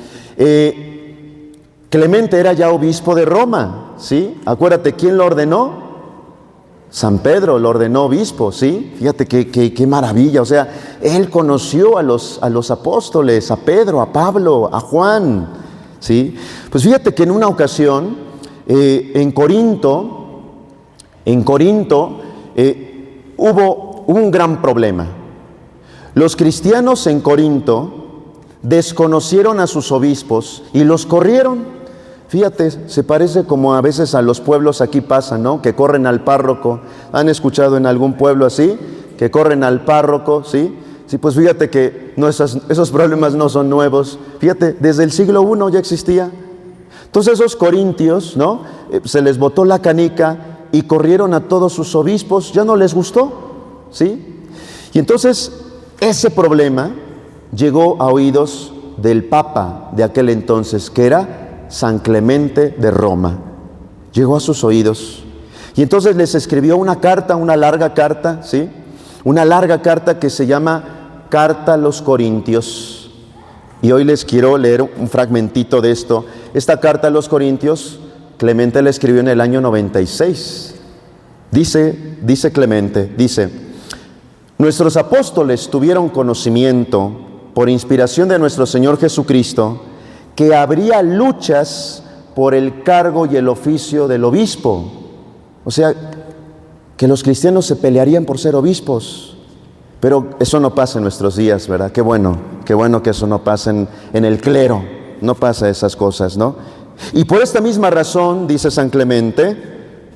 Clemente era ya obispo de Roma, ¿sí? Acuérdate, ¿quién lo ordenó? San Pedro lo ordenó obispo, ¿sí? Fíjate qué maravilla, o sea, él conoció a los apóstoles, a Pedro, a Pablo, a Juan, ¿sí? Pues fíjate que en una ocasión, en Corinto, hubo un gran problema. Los cristianos en Corinto desconocieron a sus obispos y los corrieron. Fíjate, se parece como a veces a los pueblos aquí pasa, ¿no? Que corren al párroco. ¿Han escuchado en algún pueblo así? Que corren al párroco, ¿sí? Sí, pues fíjate que esos problemas no son nuevos. Fíjate, desde el siglo I ya existía. Entonces esos corintios, ¿no? Se les botó la canica y corrieron a todos sus obispos. Ya no les gustó, ¿sí? Y entonces ese problema llegó a oídos del Papa de aquel entonces, que era San Clemente de Roma. Llegó a sus oídos. Y entonces les escribió una carta, una larga carta, ¿sí? Una larga carta que se llama Carta a los Corintios. Y hoy les quiero leer un fragmentito de esto. Esta carta a los Corintios, Clemente la escribió en el año 96. Dice Clemente, Nuestros apóstoles tuvieron conocimiento, por inspiración de nuestro Señor Jesucristo, que habría luchas por el cargo y el oficio del obispo. O sea, que los cristianos se pelearían por ser obispos. Pero eso no pasa en nuestros días, ¿verdad? Qué bueno que eso no pasa en el clero. No pasa esas cosas, ¿no? Y por esta misma razón, dice San Clemente,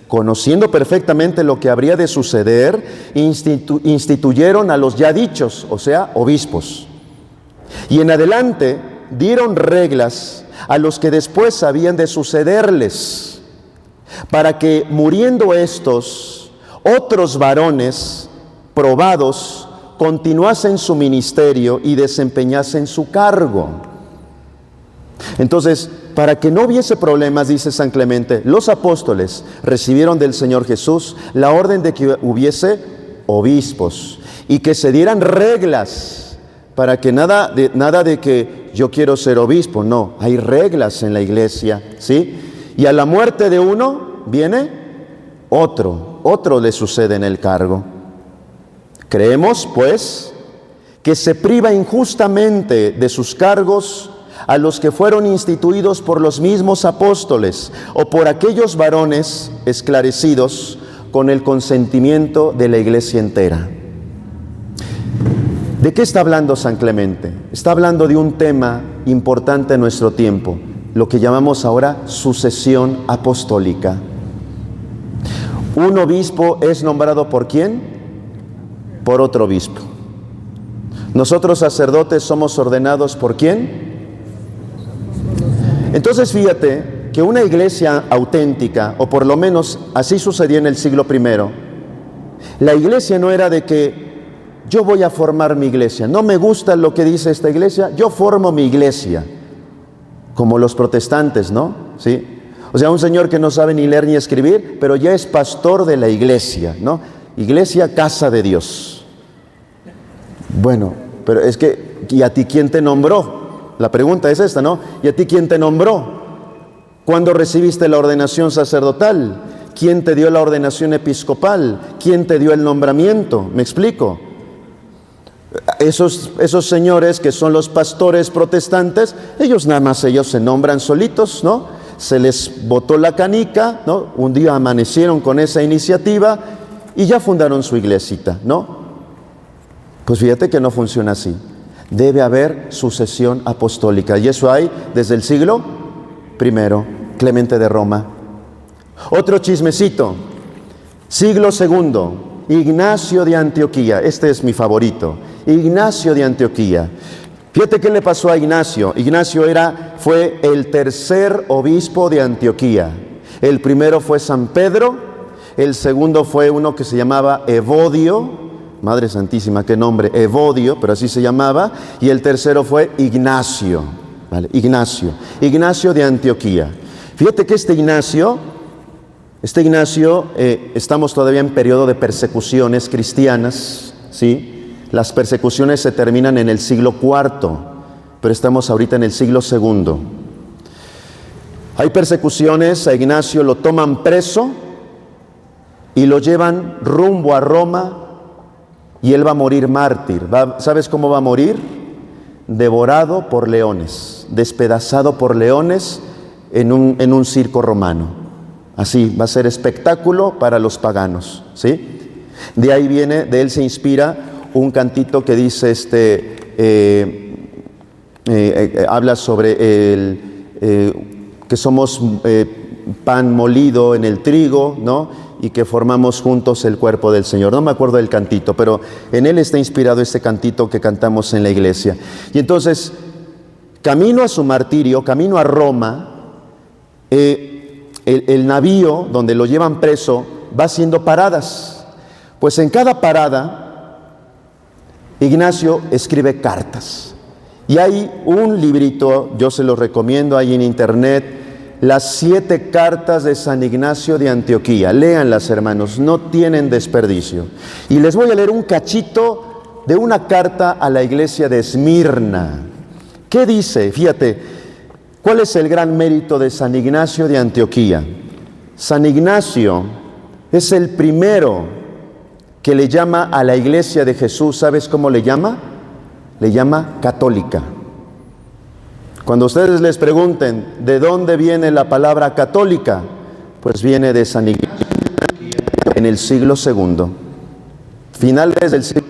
conociendo perfectamente lo que habría de suceder, instituyeron a los ya dichos, o sea, obispos. Y en adelante dieron reglas a los que después habían de sucederles, para que muriendo estos, otros varones probados continuasen su ministerio y desempeñasen su cargo. Entonces, para que no hubiese problemas, dice San Clemente, los apóstoles recibieron del Señor Jesús la orden de que hubiese obispos y que se dieran reglas para que nada de que yo quiero ser obispo. No, hay reglas en la iglesia, ¿sí? Y a la muerte de uno viene otro le sucede en el cargo. Creemos, pues, que se priva injustamente de sus cargos a los que fueron instituidos por los mismos apóstoles o por aquellos varones esclarecidos con el consentimiento de la iglesia entera. ¿De qué está hablando San Clemente? Está hablando de un tema importante en nuestro tiempo, lo que llamamos ahora sucesión apostólica. Un obispo es nombrado ¿por quién? Por otro obispo. Nosotros sacerdotes somos ordenados ¿por quién? Entonces fíjate que una iglesia auténtica, o por lo menos así sucedía en el siglo I, la iglesia no era de que yo voy a formar mi iglesia, no me gusta lo que dice esta iglesia, yo formo mi iglesia, como los protestantes, ¿no? ¿Sí? O sea, un señor que no sabe ni leer ni escribir, pero ya es pastor de la iglesia, ¿no? Iglesia, casa de Dios. Bueno, pero es que, ¿y a ti quién te nombró? La pregunta es esta, ¿no? ¿Y a ti quién te nombró? ¿Cuándo recibiste la ordenación sacerdotal? ¿Quién te dio la ordenación episcopal? ¿Quién te dio el nombramiento? ¿Me explico? Esos señores que son los pastores protestantes, ellos se nombran solitos, ¿no? Se les botó la canica, ¿no? Un día amanecieron con esa iniciativa y ya fundaron su iglesita, ¿no? Pues fíjate que no funciona así. Debe haber sucesión apostólica, y eso hay desde el siglo I, Clemente de Roma. Otro chismecito, siglo II, Ignacio de Antioquía. Este es mi favorito, Ignacio de Antioquía. Fíjate qué le pasó a Ignacio. Ignacio fue el tercer obispo de Antioquía. El primero fue San Pedro, el segundo fue uno que se llamaba Evodio. Madre Santísima, qué nombre, Evodio, pero así se llamaba. Y el tercero fue Ignacio, ¿vale? Ignacio de Antioquía. Fíjate que este Ignacio, estamos todavía en periodo de persecuciones cristianas, ¿sí? Las persecuciones se terminan en el siglo IV, pero estamos ahorita en el siglo II. Hay persecuciones, a Ignacio lo toman preso y lo llevan rumbo a Roma. Y él va a morir mártir. ¿Sabes cómo va a morir? Devorado por leones, despedazado por leones en un circo romano. Así, va a ser espectáculo para los paganos, ¿sí? De ahí de él se inspira un cantito que dice, habla sobre que somos pan molido en el trigo, ¿no? Y que formamos juntos el cuerpo del Señor. No me acuerdo del cantito, pero en él está inspirado este cantito que cantamos en la iglesia. Y entonces, camino a su martirio, camino a Roma, el navío donde lo llevan preso va haciendo paradas. Pues en cada parada, Ignacio escribe cartas. Y hay un librito, yo se lo recomiendo, ahí en internet, las 7 cartas de San Ignacio de Antioquía. Léanlas, hermanos, no tienen desperdicio. Y les voy a leer un cachito de una carta a la iglesia de Esmirna. ¿Qué dice? Fíjate, ¿cuál es el gran mérito de San Ignacio de Antioquía? San Ignacio es el primero que le llama a la iglesia de Jesús, ¿sabes cómo le llama? Le llama católica. Cuando ustedes les pregunten de dónde viene la palabra católica, pues viene de San Ignacio en el siglo II. Finales del siglo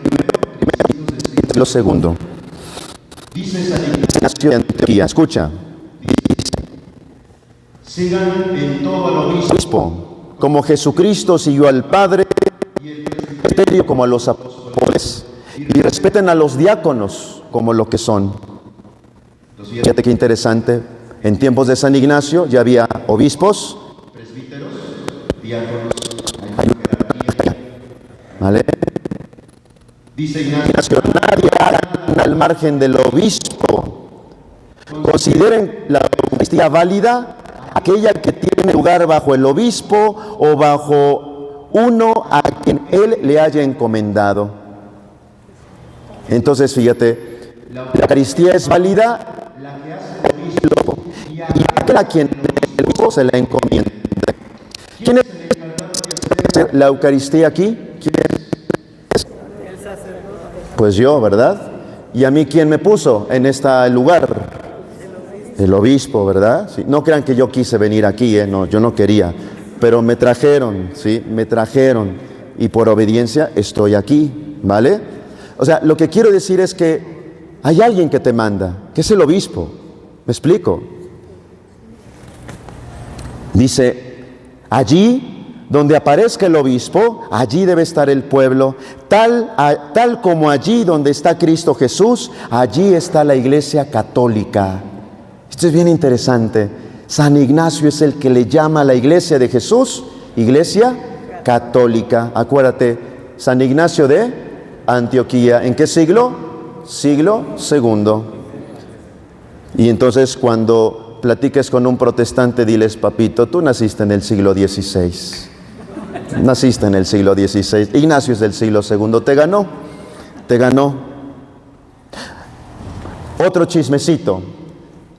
II. Dice San Ignacio de Antioquía, escucha. Sigan en todo al obispo, como Jesucristo siguió al Padre, y el presbiterio como a los apóstoles, y respeten a los diáconos como lo que son. Fíjate qué interesante, en tiempos de San Ignacio ya había obispos, presbíteros, diáconos, hay una jerarquía, ¿vale? Dice Ignacio, nadie haga al margen del obispo. Consideren la Eucaristía válida aquella que tiene lugar bajo el obispo o bajo uno a quien él le haya encomendado. Entonces, fíjate, la Eucaristía es válida la que hace el obispo y a quien el obispo se la encomienda. ¿Quién es el encargado de hacer la Eucaristía aquí? ¿Quién es? Pues yo, ¿verdad? ¿Y a mí quién me puso en este lugar? El obispo, ¿verdad? Sí. No crean que yo quise venir aquí, no, yo no quería, pero me trajeron, ¿sí? Me trajeron y por obediencia estoy aquí, ¿vale? O sea, lo que quiero decir es que hay alguien que te manda, que es el obispo. ¿Me explico? Dice, allí donde aparezca el obispo, allí debe estar el pueblo, tal como allí donde está Cristo Jesús, allí está la Iglesia católica. Esto es bien interesante. San Ignacio es el que le llama a la iglesia de Jesús, iglesia católica. Acuérdate, San Ignacio de Antioquía. ¿En qué siglo? Siglo II. Y entonces cuando platiques con un protestante, diles, papito, tú naciste en el siglo XVI. Naciste en el siglo XVI. Ignacio es del siglo II. Te ganó. Te ganó. Otro chismecito.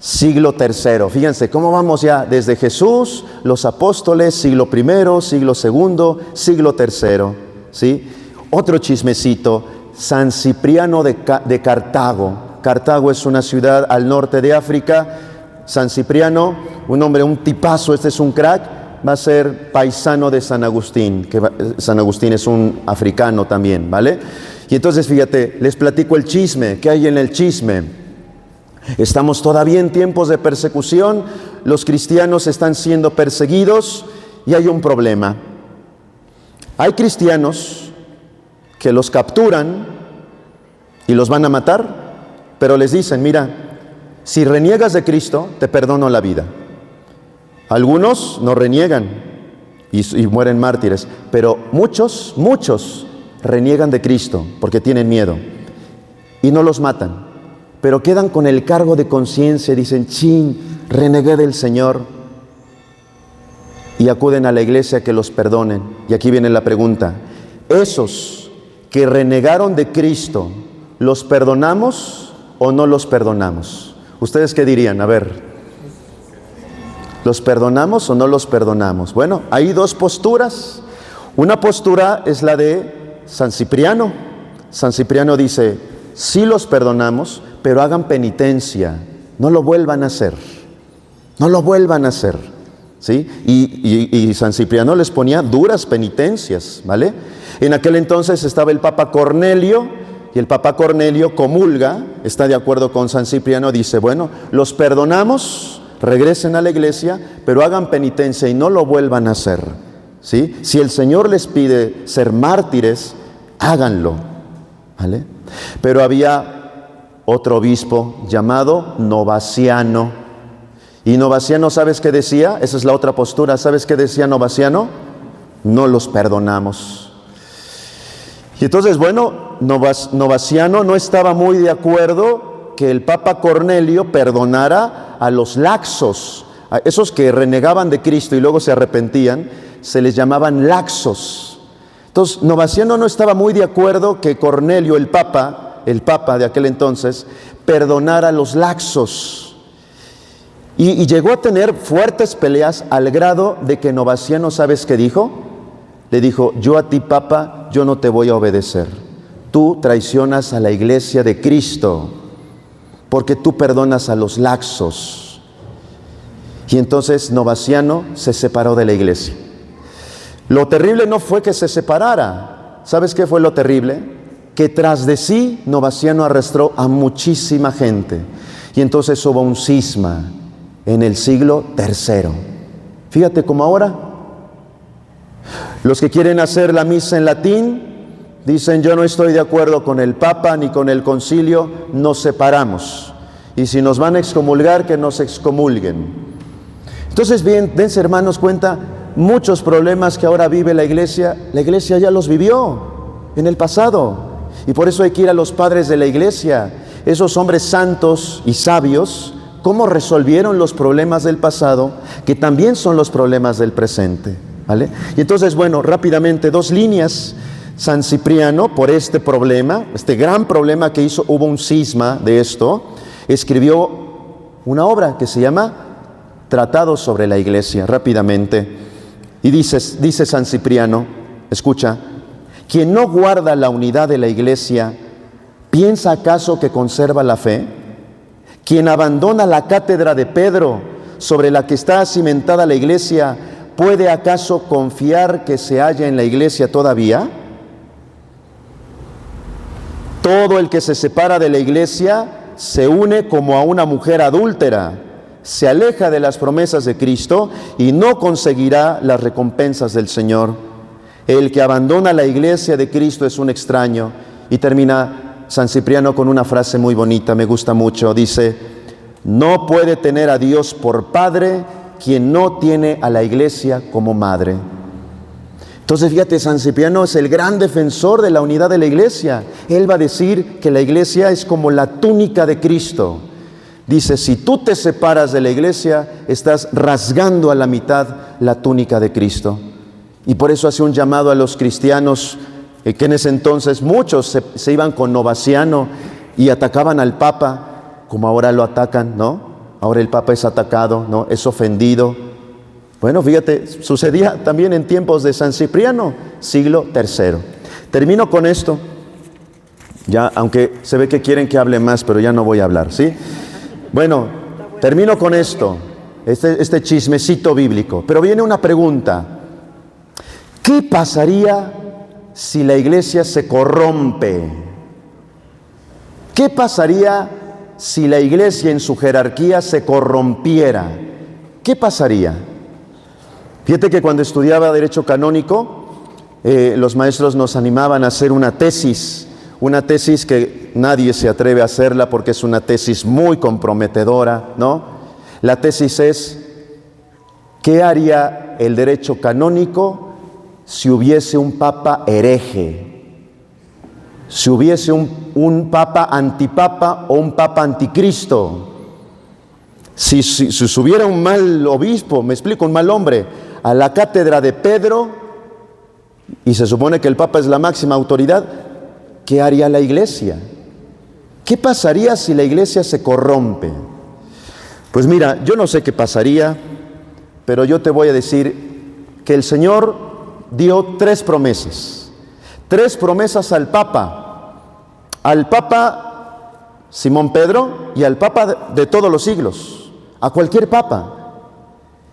Siglo III. Fíjense cómo vamos ya desde Jesús, los apóstoles, siglo I, siglo II, siglo III. ¿Sí? Otro chismecito, San Cipriano de Cartago. Cartago es una ciudad al norte de África. San Cipriano, un hombre, un tipazo, este es un crack, va a ser paisano de San Agustín, que San Agustín es un africano también, ¿vale? Y entonces fíjate, les platico el chisme. ¿Qué hay en el chisme? Estamos todavía en tiempos de persecución, los cristianos están siendo perseguidos y hay un problema. Hay cristianos que los capturan y los van a matar, pero les dicen, mira, si reniegas de Cristo, te perdono la vida. Algunos no reniegan y mueren mártires, pero muchos reniegan de Cristo porque tienen miedo y no los matan. Pero quedan con el cargo de conciencia, dicen, chin, renegué del Señor. Y acuden a la iglesia que los perdonen. Y aquí viene la pregunta, ¿esos que renegaron de Cristo, los perdonamos o no los perdonamos? ¿Ustedes qué dirían? A ver, ¿los perdonamos o no los perdonamos? Bueno, hay dos posturas. Una postura es la de San Cipriano. San Cipriano dice, sí los perdonamos, pero hagan penitencia, no lo vuelvan a hacer, no lo vuelvan a hacer, ¿sí? Y San Cipriano les ponía duras penitencias, ¿vale? En aquel entonces estaba el Papa Cornelio, y el Papa Cornelio comulga, está de acuerdo con San Cipriano, dice, bueno, los perdonamos, regresen a la iglesia, pero hagan penitencia y no lo vuelvan a hacer, ¿sí? Si el Señor les pide ser mártires, háganlo, ¿vale? Pero había otro obispo llamado Novaciano. Y Novaciano, ¿sabes qué decía? Esa es la otra postura. ¿Sabes qué decía Novaciano? No los perdonamos. Y entonces, bueno, Novaciano no estaba muy de acuerdo que el Papa Cornelio perdonara a los laxos. A esos que renegaban de Cristo y luego se arrepentían, se les llamaban laxos. Entonces, Novaciano no estaba muy de acuerdo que Cornelio, el Papa de aquel entonces, perdonara a los laxos. Y llegó a tener fuertes peleas al grado de que Novaciano, ¿sabes qué dijo? Le dijo, yo a ti, Papa, yo no te voy a obedecer. Tú traicionas a la Iglesia de Cristo porque tú perdonas a los laxos. Y entonces Novaciano se separó de la Iglesia. Lo terrible no fue que se separara. ¿Sabes qué fue lo terrible? Que tras de sí Novaciano arrastró a muchísima gente. Y entonces hubo un cisma en el siglo III. Fíjate cómo ahora los que quieren hacer la misa en latín dicen, yo no estoy de acuerdo con el Papa ni con el concilio, nos separamos. Y si nos van a excomulgar, que nos excomulguen. Entonces, bien, dense, hermanos, cuenta, muchos problemas que ahora vive la Iglesia ya los vivió en el pasado. Y por eso hay que ir a los padres de la Iglesia, esos hombres santos y sabios, cómo resolvieron los problemas del pasado, que también son los problemas del presente. ¿Vale? Y entonces, bueno, rápidamente, 2 líneas. San Cipriano, por este problema, este gran problema que hizo, hubo un cisma de esto, escribió una obra que se llama Tratado sobre la Iglesia, rápidamente. Y dice San Cipriano, escucha, quien no guarda la unidad de la Iglesia, ¿piensa acaso que conserva la fe? Quien abandona la cátedra de Pedro, sobre la que está cimentada la Iglesia, ¿puede acaso confiar que se halla en la Iglesia todavía? Todo el que se separa de la Iglesia se une como a una mujer adúltera, se aleja de las promesas de Cristo y no conseguirá las recompensas del Señor. El que abandona la Iglesia de Cristo es un extraño. Y termina San Cipriano con una frase muy bonita, me gusta mucho. Dice, no puede tener a Dios por Padre quien no tiene a la Iglesia como madre. Entonces, fíjate, San Cipriano es el gran defensor de la unidad de la Iglesia. Él va a decir que la Iglesia es como la túnica de Cristo. Dice, si tú te separas de la Iglesia, estás rasgando a la mitad la túnica de Cristo. Y por eso hace un llamado a los cristianos, que en ese entonces muchos se iban con Novaciano y atacaban al Papa, como ahora lo atacan, ¿no? Ahora el Papa es atacado, ¿no? Es ofendido. Bueno, fíjate, sucedía también en tiempos de San Cipriano, siglo III. Termino con esto. Ya, aunque se ve que quieren que hable más, pero ya no voy a hablar, ¿sí? Bueno, termino con esto, este chismecito bíblico. Pero viene una pregunta. ¿Qué pasaría si la Iglesia se corrompe? ¿Qué pasaría si la Iglesia en su jerarquía se corrompiera? ¿Qué pasaría? Fíjate que cuando estudiaba Derecho Canónico, los maestros nos animaban a hacer una tesis que nadie se atreve a hacerla porque es una tesis muy comprometedora, ¿no? La tesis es, ¿qué haría el derecho canónico si hubiese un papa hereje? Si hubiese un papa antipapa o un papa anticristo. Si subiera un mal obispo, me explico, un mal hombre, a la cátedra de Pedro, y se supone que el Papa es la máxima autoridad, ¿qué haría la Iglesia? ¿Qué pasaría si la Iglesia se corrompe? Pues mira, yo no sé qué pasaría, pero yo te voy a decir que el Señor dio 3 promesas. 3 promesas al Papa Simón Pedro y al Papa de todos los siglos, a cualquier Papa.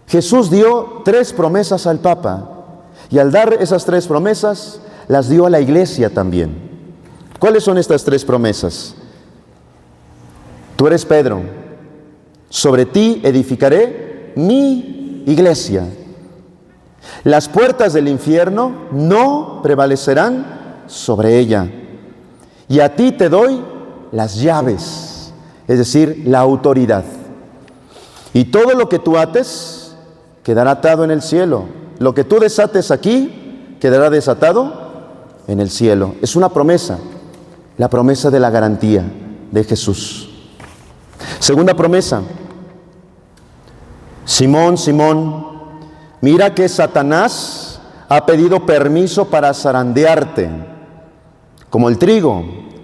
Jesús dio 3 promesas al Papa, y al dar esas 3 promesas, las dio a la Iglesia también. ¿Cuáles son estas 3 promesas? Tú eres Pedro, sobre ti edificaré mi Iglesia. Las puertas del infierno no prevalecerán sobre ella. Y a ti te doy las llaves, es decir, la autoridad. Y todo lo que tú ates quedará atado en el cielo. Lo que tú desates aquí quedará desatado en el cielo. Es una promesa, la promesa de la garantía de Jesús. Segunda promesa. Simón, Simón, mira que Satanás ha pedido permiso para zarandearte, como el trigo,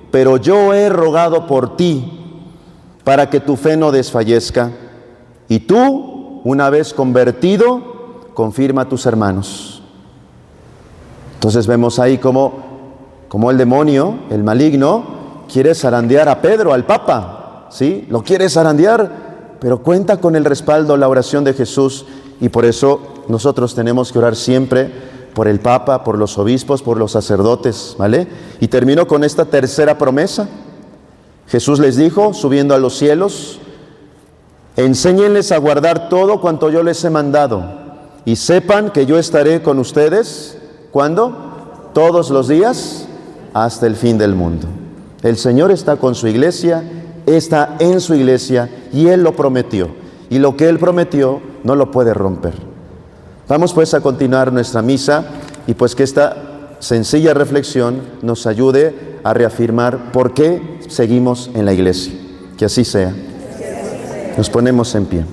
pero yo he rogado por ti, para que tu fe no desfallezca. Y tú, una vez convertido, confirma a tus hermanos. Entonces vemos ahí como el demonio, el maligno, quiere zarandear a Pedro, al Papa, ¿sí? Lo quiere zarandear, pero cuenta con el respaldo, la oración de Jesús, y por eso nosotros tenemos que orar siempre por el Papa, por los obispos, por los sacerdotes, ¿vale? Y termino con esta tercera promesa. Jesús les dijo, subiendo a los cielos: enséñenles a guardar todo cuanto yo les he mandado, y sepan que yo estaré con ustedes, ¿cuándo? Todos los días, hasta el fin del mundo. El Señor está con su iglesia, está en su iglesia, y Él lo prometió. Y lo que Él prometió no lo puede romper. Vamos pues a continuar nuestra misa, y pues que esta sencilla reflexión nos ayude a reafirmar por qué seguimos en la iglesia. Que así sea. Nos ponemos en pie.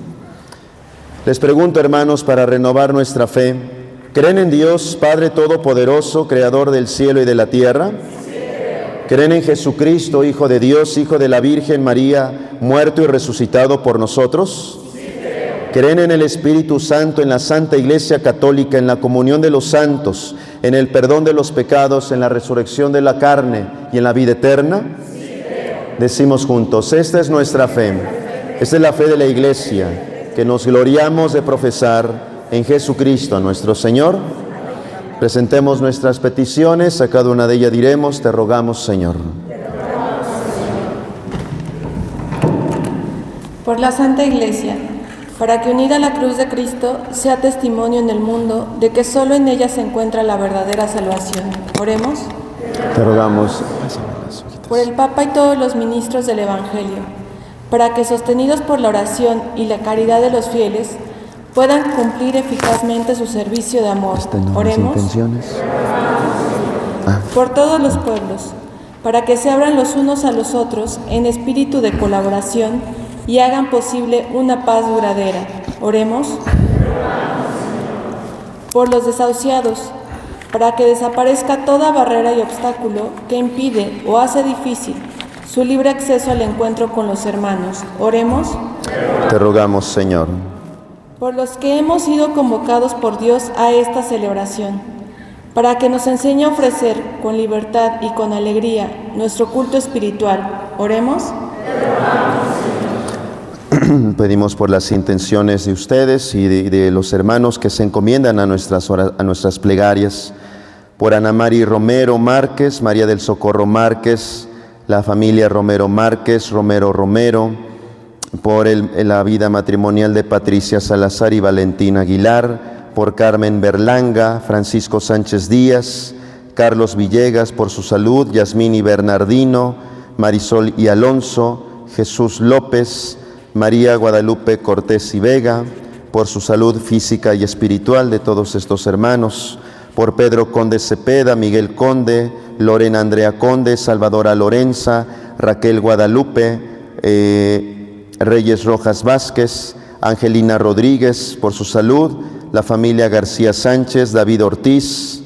Les pregunto, hermanos, para renovar nuestra fe, ¿creen en Dios, Padre Todopoderoso, Creador del cielo y de la tierra? ¿Creen en Jesucristo, Hijo de Dios, Hijo de la Virgen María, muerto y resucitado por nosotros? ¿Creen en el Espíritu Santo, en la Santa Iglesia Católica, en la comunión de los santos, en el perdón de los pecados, en la resurrección de la carne y en la vida eterna? Decimos juntos, esta es nuestra fe. Esta es la fe de la Iglesia, que nos gloriamos de profesar en Jesucristo nuestro Señor. Presentemos nuestras peticiones, a cada una de ellas diremos: te rogamos, Señor. Por la Santa Iglesia, para que unida a la cruz de Cristo sea testimonio en el mundo de que solo en ella se encuentra la verdadera salvación. Oremos. Te rogamos. Por el Papa y todos los ministros del Evangelio, para que sostenidos por la oración y la caridad de los fieles, puedan cumplir eficazmente su servicio de amor. Oremos. Por todos los pueblos, para que se abran los unos a los otros en espíritu de colaboración y hagan posible una paz duradera. Oremos. Por los desahuciados, para que desaparezca toda barrera y obstáculo que impide o hace difícil su libre acceso al encuentro con los hermanos. Oremos. Te rogamos, Señor. Por los que hemos sido convocados por Dios a esta celebración, para que nos enseñe a ofrecer con libertad y con alegría nuestro culto espiritual. Oremos. Pedimos por las intenciones de ustedes y de los hermanos que se encomiendan a nuestras plegarias. Por Ana Mari Romero Márquez, María del Socorro Márquez, la familia Romero Márquez, Romero, por la vida matrimonial de Patricia Salazar y Valentina Aguilar, por Carmen Berlanga, Francisco Sánchez Díaz, Carlos Villegas por su salud, Yasmín y Bernardino, Marisol y Alonso, Jesús López, María Guadalupe Cortés y Vega, por su salud física y espiritual de todos estos hermanos, por Pedro Conde Cepeda, Miguel Conde, Lorena Andrea Conde, Salvadora Lorenza, Raquel Guadalupe, Reyes Rojas Vázquez, Angelina Rodríguez, por su salud, la familia García Sánchez, David Ortiz,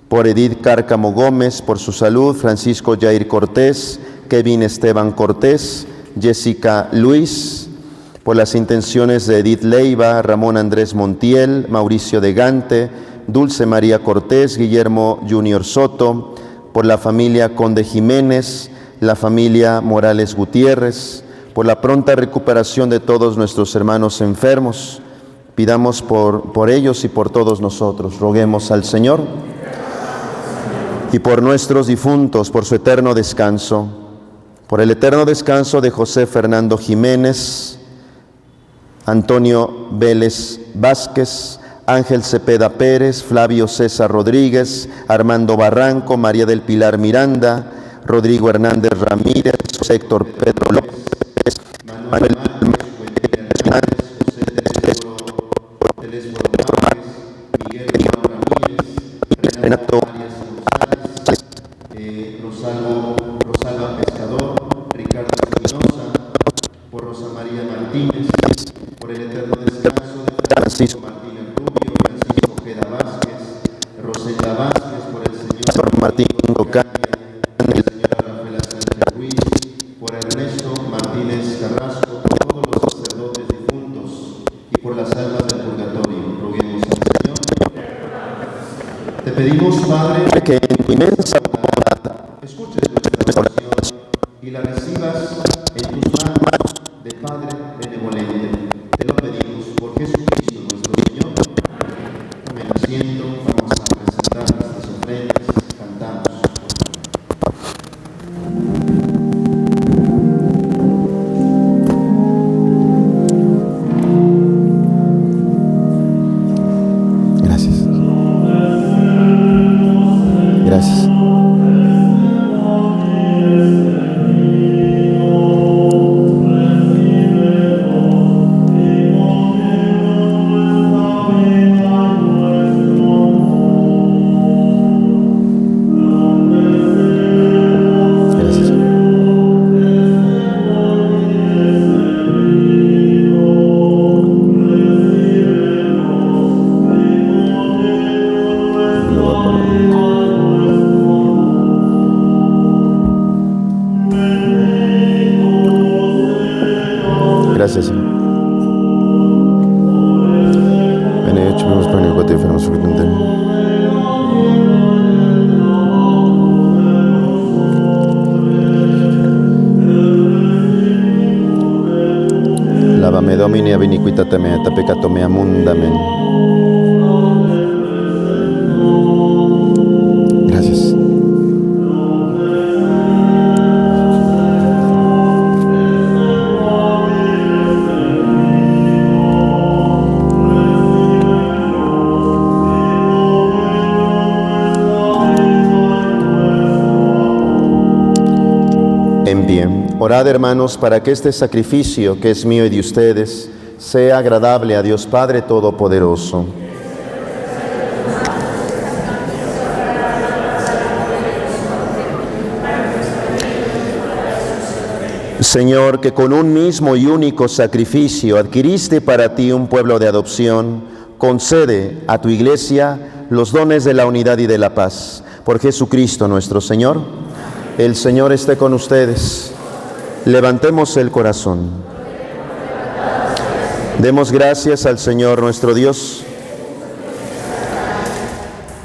por Edith Cárcamo Gómez, por su salud, Francisco Jair Cortés, Kevin Esteban Cortés, Jessica Luis, por las intenciones de Edith Leiva, Ramón Andrés Montiel, Mauricio de Gante, Dulce María Cortés, Guillermo Junior Soto, por la familia Conde Jiménez, la familia Morales Gutiérrez, por la pronta recuperación de todos nuestros hermanos enfermos. Pidamos por ellos y por todos nosotros. Roguemos al Señor. Y por nuestros difuntos, por su eterno descanso, por el eterno descanso de José Fernando Jiménez, Antonio Vélez Vázquez, Ángel Cepeda Pérez, Flavio César Rodríguez, Armando Barranco, María del Pilar Miranda, Rodrigo Hernández Ramírez, Héctor Pedro López, Manuel Hernández, Renato Rosalba Pescador, Ricardo Espinosa, por Rosa María Martínez, por el eterno descanso de Francisco Martínez Rubio, Francisco Ojeda Vázquez, Rosenda Vázquez, por el señor Martín Ocaña, el señor Rafael Sánchez Ruiz, por Ernesto Martínez Carrasco, por todos los sacerdotes difuntos y por las almas del purgatorio. Roguemos al Señor. Te pedimos, Padre, que en tu inmensa bondad escuches nuestra oración y la recibas en tus manos de Padre benevolente. Te lo pedimos por Jesucristo nuestro Señor. Tomen asiento, vamos a presentar nuestras ofrendas, cantamos. Gracias. Gracias, Señor. Benedictus per nobis enfermos Lavame Domini ab iniquitatem mea et peccatum meam munda. Amén. Gracias. Orad, hermanos, para que este sacrificio que es mío y de ustedes sea agradable a Dios Padre Todopoderoso. Señor, que con un mismo y único sacrificio adquiriste para ti un pueblo de adopción, concede a tu Iglesia los dones de la unidad y de la paz. Por Jesucristo nuestro Señor. El Señor esté con ustedes. Levantemos el corazón. Demos gracias al Señor nuestro Dios.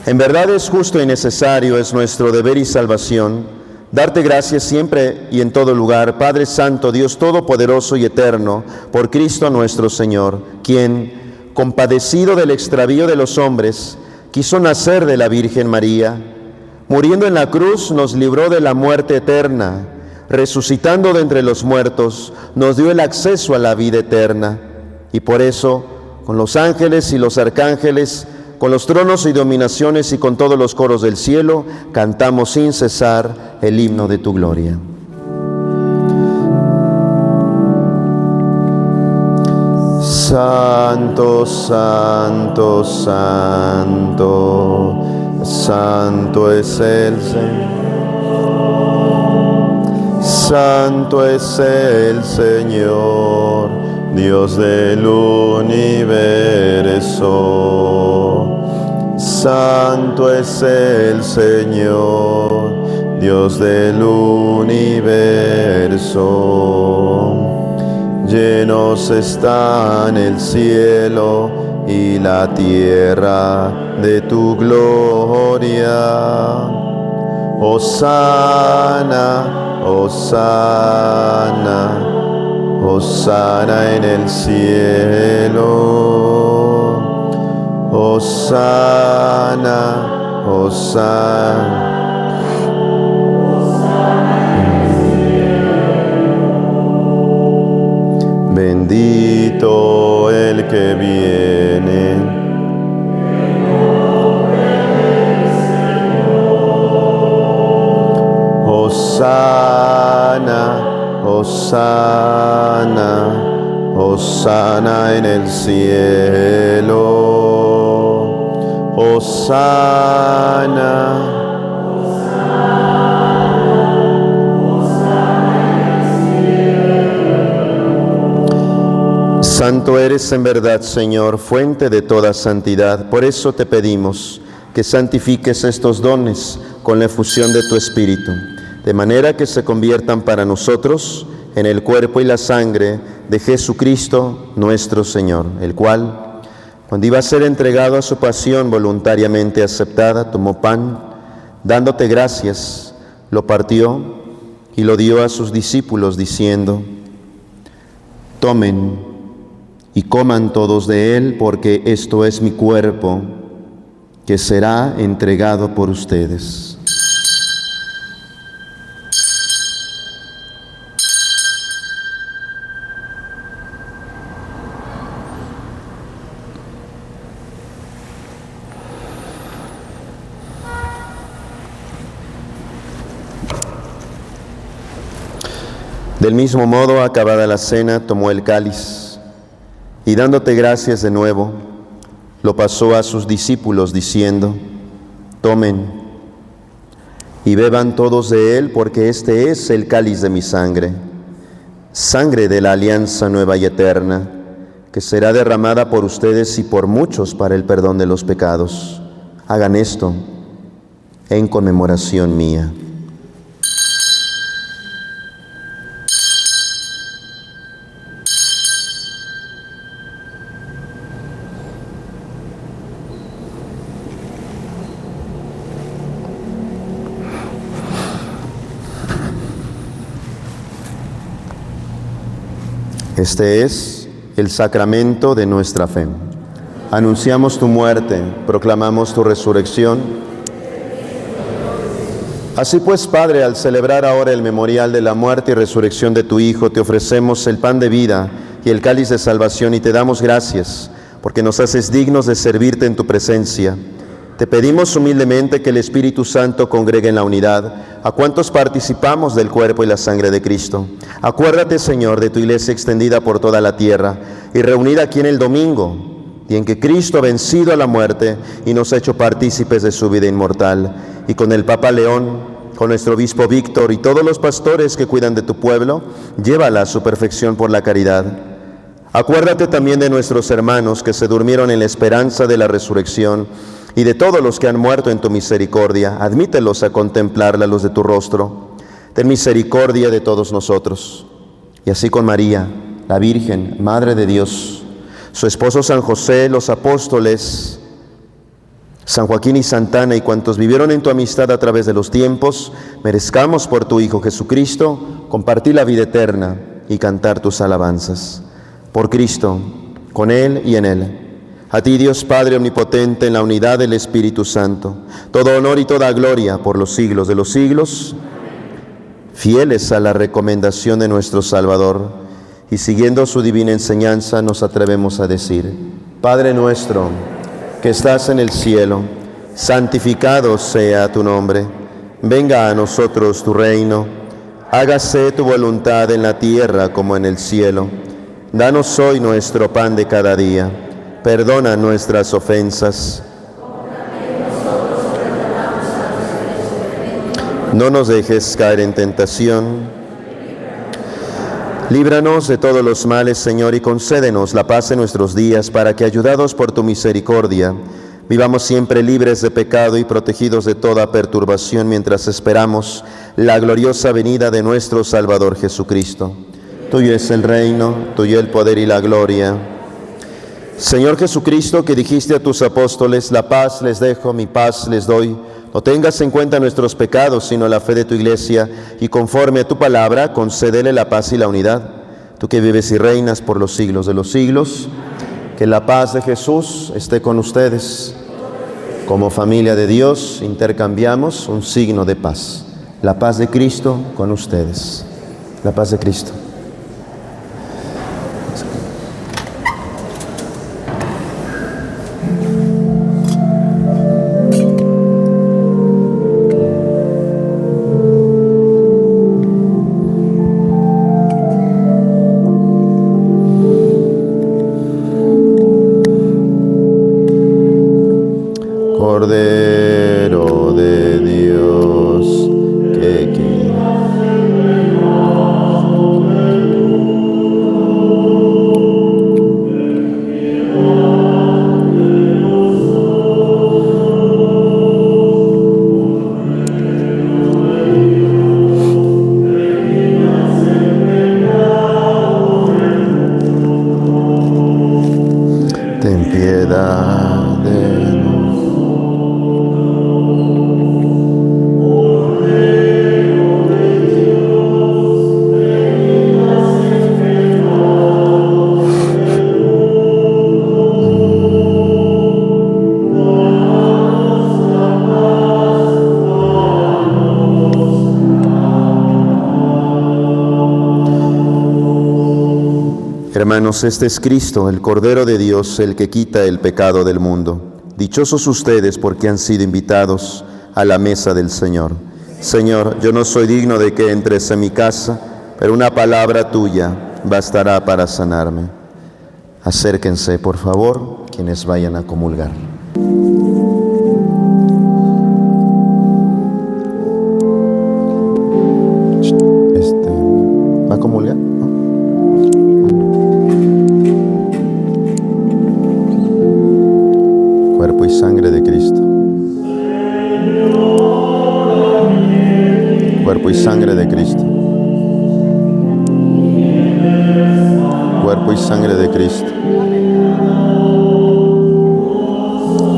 En verdad es justo y necesario, es nuestro deber y salvación, darte gracias siempre y en todo lugar, Padre Santo, Dios Todopoderoso y Eterno, por Cristo nuestro Señor, quien, compadecido del extravío de los hombres, quiso nacer de la Virgen María, muriendo en la cruz nos libró de la muerte eterna, resucitando de entre los muertos, nos dio el acceso a la vida eterna. Y por eso, con los ángeles y los arcángeles, con los tronos y dominaciones y con todos los coros del cielo, cantamos sin cesar el himno de tu gloria. Santo, santo, santo, santo es el Señor. Santo es el Señor, Dios del universo. Santo es el Señor, Dios del universo. Llenos están el cielo y la tierra de tu gloria. Hosana, Hosana, Hosana en el cielo. Hosana, Hosana. Bendito el que viene. Hosana, Hosana, Hosana en el cielo. Hosana, Santo eres en verdad, Señor, fuente de toda santidad. Por eso te pedimos que santifiques estos dones con la efusión de tu Espíritu, de manera que se conviertan para nosotros en el cuerpo y la sangre de Jesucristo nuestro Señor, el cual, Cuando iba a ser entregado a su pasión voluntariamente aceptada, tomó pan, dándote gracias, lo partió y lo dio a sus discípulos, diciendo: tomen y coman todos de él, porque esto es mi cuerpo, que será entregado por ustedes. Del mismo modo, acabada la cena, tomó el cáliz y dándote gracias de nuevo, lo pasó a sus discípulos diciendo: tomen y beban todos de él, porque este es el cáliz de mi sangre, sangre de la alianza nueva y eterna, que será derramada por ustedes y por muchos para el perdón de los pecados. Hagan esto en conmemoración mía. Este es el sacramento de nuestra fe. Anunciamos tu muerte, proclamamos tu resurrección. Así pues, Padre, al celebrar ahora el memorial de la muerte y resurrección de tu Hijo, te ofrecemos el pan de vida y el cáliz de salvación y te damos gracias, porque nos haces dignos de servirte en tu presencia. Te pedimos humildemente que el Espíritu Santo congregue en la unidad a cuantos participamos del cuerpo y la sangre de Cristo. Acuérdate, Señor, de tu iglesia extendida por toda la tierra y reunida aquí en el domingo, y en que Cristo ha vencido a la muerte y nos ha hecho partícipes de su vida inmortal. Y con el Papa León, con nuestro obispo Víctor y todos los pastores que cuidan de tu pueblo, llévala a su perfección por la caridad. Acuérdate también de nuestros hermanos que se durmieron en la esperanza de la resurrección, y de todos los que han muerto en tu misericordia. Admítelos a contemplar la luz de tu rostro. Ten misericordia de todos nosotros. Y así con María, la Virgen, Madre de Dios, su esposo San José, los apóstoles, San Joaquín y Santa Ana, y cuantos vivieron en tu amistad a través de los tiempos, merezcamos por tu Hijo Jesucristo compartir la vida eterna y cantar tus alabanzas. Por Cristo, con Él y en Él. A ti, Dios Padre omnipotente, en la unidad del Espíritu Santo, todo honor y toda gloria por los siglos de los siglos. Fieles a la recomendación de nuestro Salvador y siguiendo su divina enseñanza, nos atrevemos a decir: Padre nuestro, que estás en el cielo, santificado sea tu nombre. Venga a nosotros tu reino. Hágase tu voluntad en la tierra como en el cielo. Danos hoy nuestro pan de cada día. Perdona nuestras ofensas. No nos dejes caer en tentación. Líbranos de todos los males, Señor, y concédenos la paz en nuestros días, para que, ayudados por tu misericordia, vivamos siempre libres de pecado y protegidos de toda perturbación, mientras esperamos la gloriosa venida de nuestro Salvador Jesucristo. Tuyo es el reino, tuyo el poder y la gloria. Señor Jesucristo, que dijiste a tus apóstoles: la paz les dejo, mi paz les doy. No tengas en cuenta nuestros pecados, sino la fe de tu iglesia, y conforme a tu palabra, concédele la paz y la unidad. Tú que vives y reinas por los siglos de los siglos, que la paz de Jesús esté con ustedes. Como familia de Dios, intercambiamos un signo de paz. La paz de Cristo con ustedes. La paz de Cristo. Cordero de Dios, que ten piedad. Hermanos, este es Cristo, el Cordero de Dios, el que quita el pecado del mundo. Dichosos ustedes porque han sido invitados a la mesa del Señor. Señor, yo no soy digno de que entres en mi casa, pero una palabra tuya bastará para sanarme. Acérquense, por favor, quienes vayan a comulgar. ¿Va a comulgar? Cuerpo y sangre de Cristo. Cuerpo y sangre de Cristo. Cuerpo y sangre de Cristo.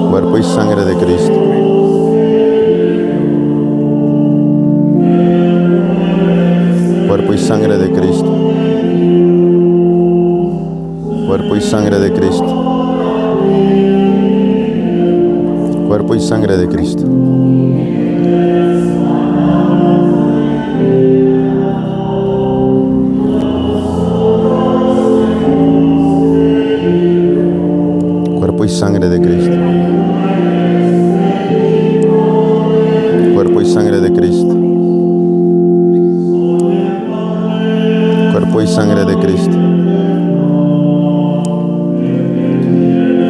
Cuerpo y sangre de Cristo. Cuerpo y sangre de Cristo. Cuerpo y sangre de Cristo. Cuerpo y sangre de Cristo. Cuerpo y sangre de Cristo. Cuerpo y sangre de Cristo. Cuerpo y sangre de Cristo.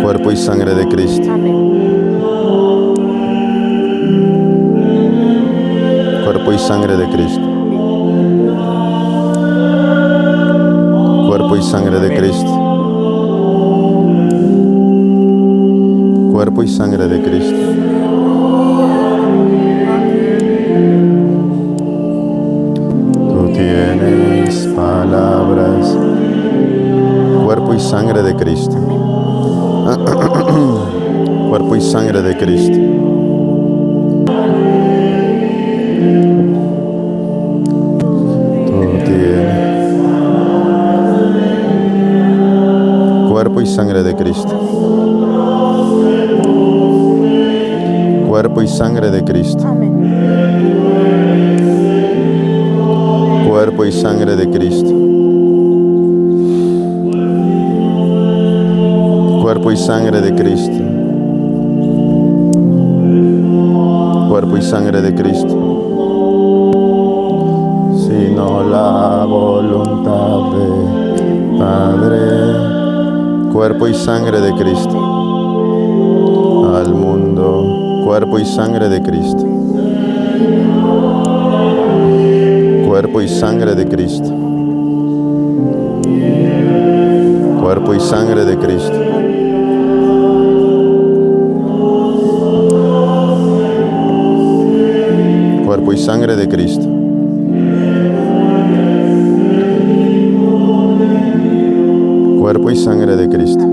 Cuerpo y sangre de Cristo. Cuerpo y sangre de Cristo. Cuerpo y sangre de Cristo. Cuerpo y sangre de Cristo. Tú tienes palabras. Cuerpo y sangre de Cristo. Cuerpo y sangre de Cristo. Tú tienes cuerpo y sangre de Cristo. Cuerpo y sangre de Cristo. Cuerpo y sangre de Cristo. Cuerpo y sangre de Cristo. Cuerpo y sangre de Cristo. Sino la voluntad del Padre. Cuerpo y sangre de Cristo. Al mundo. Cuerpo y sangre de Cristo. Cuerpo y sangre de Cristo. Cuerpo y sangre de Cristo. Cuerpo y sangre de Cristo. Cuerpo y sangre de Cristo.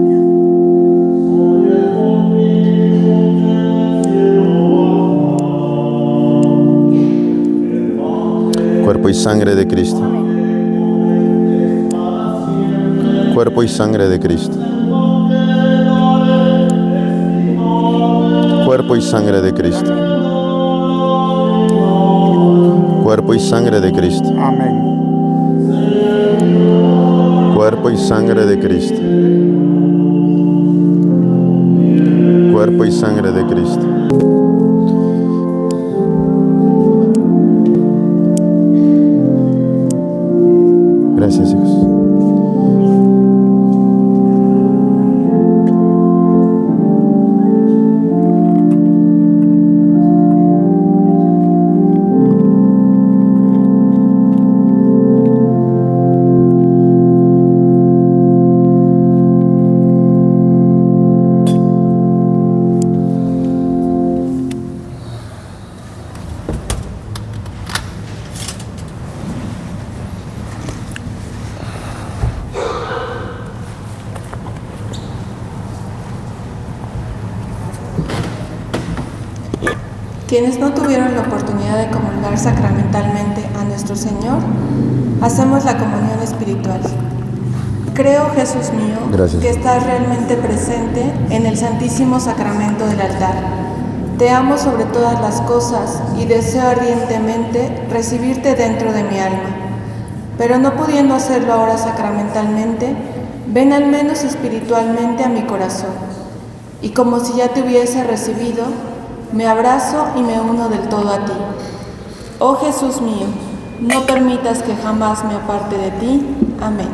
Cuerpo y sangre de Cristo. Cuerpo y sangre de Cristo. Cuerpo y sangre de Cristo. Cuerpo y sangre de Cristo. Amén. Cuerpo y sangre de Cristo. Cuerpo y sangre de Cristo. Gracias, hijos. Quienes no tuvieron la oportunidad de comulgar sacramentalmente a nuestro Señor, hacemos la comunión espiritual. Creo, Jesús mío, Gracias. que estás realmente presente en el Santísimo Sacramento del altar. Te amo sobre todas las cosas y deseo ardientemente recibirte dentro de mi alma. Pero no pudiendo hacerlo ahora sacramentalmente, ven al menos espiritualmente a mi corazón, y como si ya te hubiese recibido, me abrazo y me uno del todo a ti. Oh Jesús mío, no permitas que jamás me aparte de ti. Amén.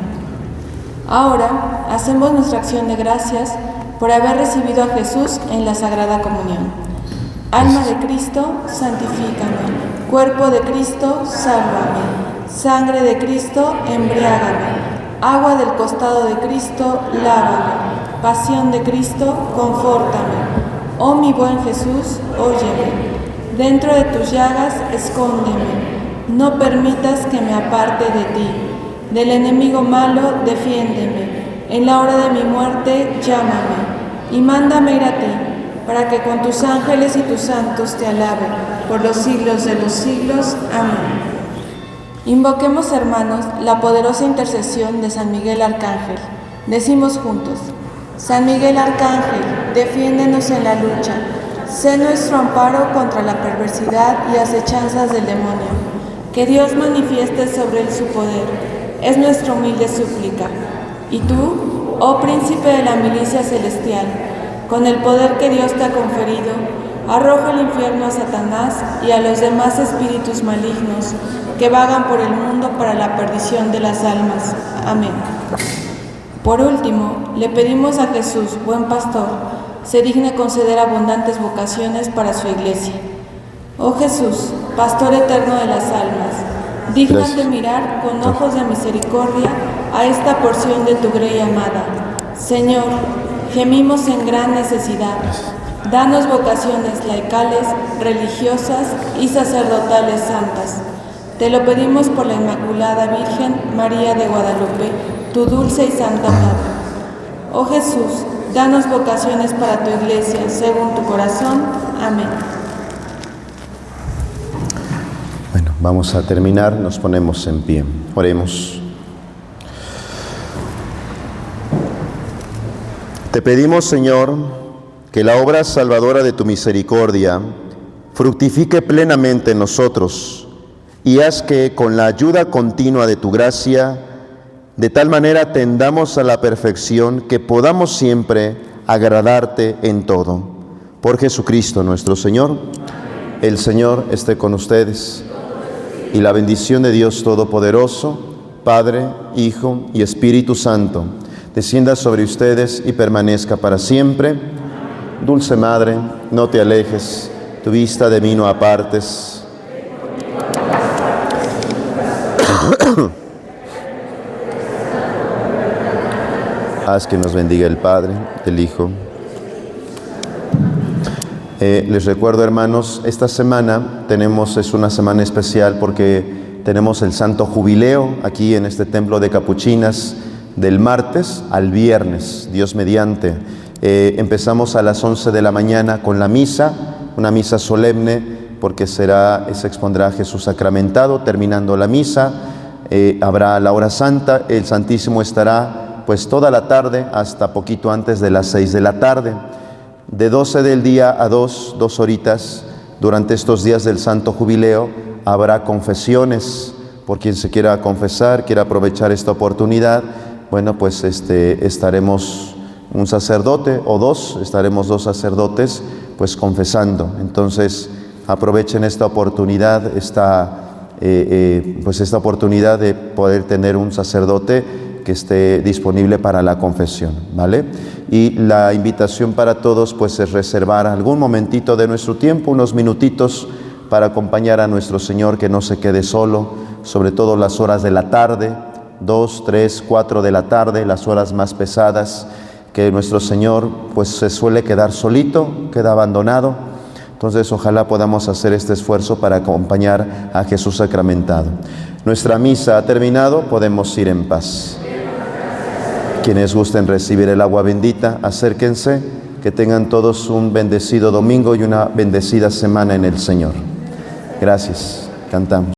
Ahora hacemos nuestra acción de gracias por haber recibido a Jesús en la Sagrada Comunión. Alma de Cristo, santifícame. Cuerpo de Cristo, sálvame. Sangre de Cristo, embriágame. Agua del costado de Cristo, lávame. Pasión de Cristo, confórtame. Oh mi buen Jesús, óyeme. Dentro de tus llagas, escóndeme. No permitas que me aparte de ti. Del enemigo malo, defiéndeme. En la hora de mi muerte, llámame. Y mándame ir a ti, para que con tus ángeles y tus santos te alaben, por los siglos de los siglos. Amén. Invoquemos, hermanos, la poderosa intercesión de San Miguel Arcángel. Decimos juntos: San Miguel Arcángel, defiéndenos en la lucha. Sé nuestro amparo contra la perversidad y acechanzas del demonio. Que Dios manifieste sobre él su poder. Es nuestra humilde súplica. Y tú, oh príncipe de la milicia celestial, con el poder que Dios te ha conferido, arroja al infierno a Satanás y a los demás espíritus malignos que vagan por el mundo para la perdición de las almas. Amén. Por último, le pedimos a Jesús, buen pastor, se digne conceder abundantes vocaciones para su iglesia. Oh Jesús, pastor eterno de las almas, dígnate mirar con ojos de misericordia a esta porción de tu grey amada. Señor, gemimos en gran necesidad. Danos vocaciones laicales, religiosas y sacerdotales santas. Te lo pedimos por la Inmaculada Virgen María de Guadalupe, tu dulce y santa madre. Oh Jesús, danos vocaciones para tu iglesia, según tu corazón. Amén. Bueno, vamos a terminar, nos ponemos en pie. Oremos. Te pedimos, Señor, que la obra salvadora de tu misericordia fructifique plenamente en nosotros y haz que, con la ayuda continua de tu gracia, de tal manera tendamos a la perfección que podamos siempre agradarte en todo. Por Jesucristo nuestro Señor. El Señor esté con ustedes. Y la bendición de Dios Todopoderoso, Padre, Hijo y Espíritu Santo, descienda sobre ustedes y permanezca para siempre. Dulce Madre, no te alejes, tu vista de mí no apartes. Haz que nos bendiga el Padre, el Hijo. Les recuerdo, hermanos, esta semana es una semana especial porque tenemos el Santo Jubileo aquí en este templo de Capuchinas del martes al viernes, Dios mediante. Empezamos a las 11 de la mañana con la misa, una misa solemne porque se expondrá Jesús sacramentado. Terminando la misa, habrá la hora santa, el Santísimo estará pues toda la tarde hasta poquito antes de las 6 de la tarde. De 12 del día a 2 horitas, durante estos días del Santo Jubileo, habrá confesiones. Por quien se quiera confesar, quiera aprovechar esta oportunidad, bueno, pues estaremos un sacerdote o dos, estaremos 2 sacerdotes pues confesando. Entonces aprovechen esta oportunidad, esta oportunidad de poder tener un sacerdote que esté disponible para la confesión, ¿vale? Y la invitación para todos pues es reservar algún momentito de nuestro tiempo, unos minutitos, para acompañar a nuestro Señor, que no se quede solo, sobre todo las horas de la tarde, 2, 3, 4 de la tarde, las horas más pesadas, que nuestro Señor pues se suele quedar solito, queda abandonado. Entonces ojalá podamos hacer este esfuerzo para acompañar a Jesús sacramentado. Nuestra misa ha terminado, podemos ir en paz. Quienes gusten recibir el agua bendita, acérquense, que tengan todos un bendecido domingo y una bendecida semana en el Señor. Gracias. Cantamos.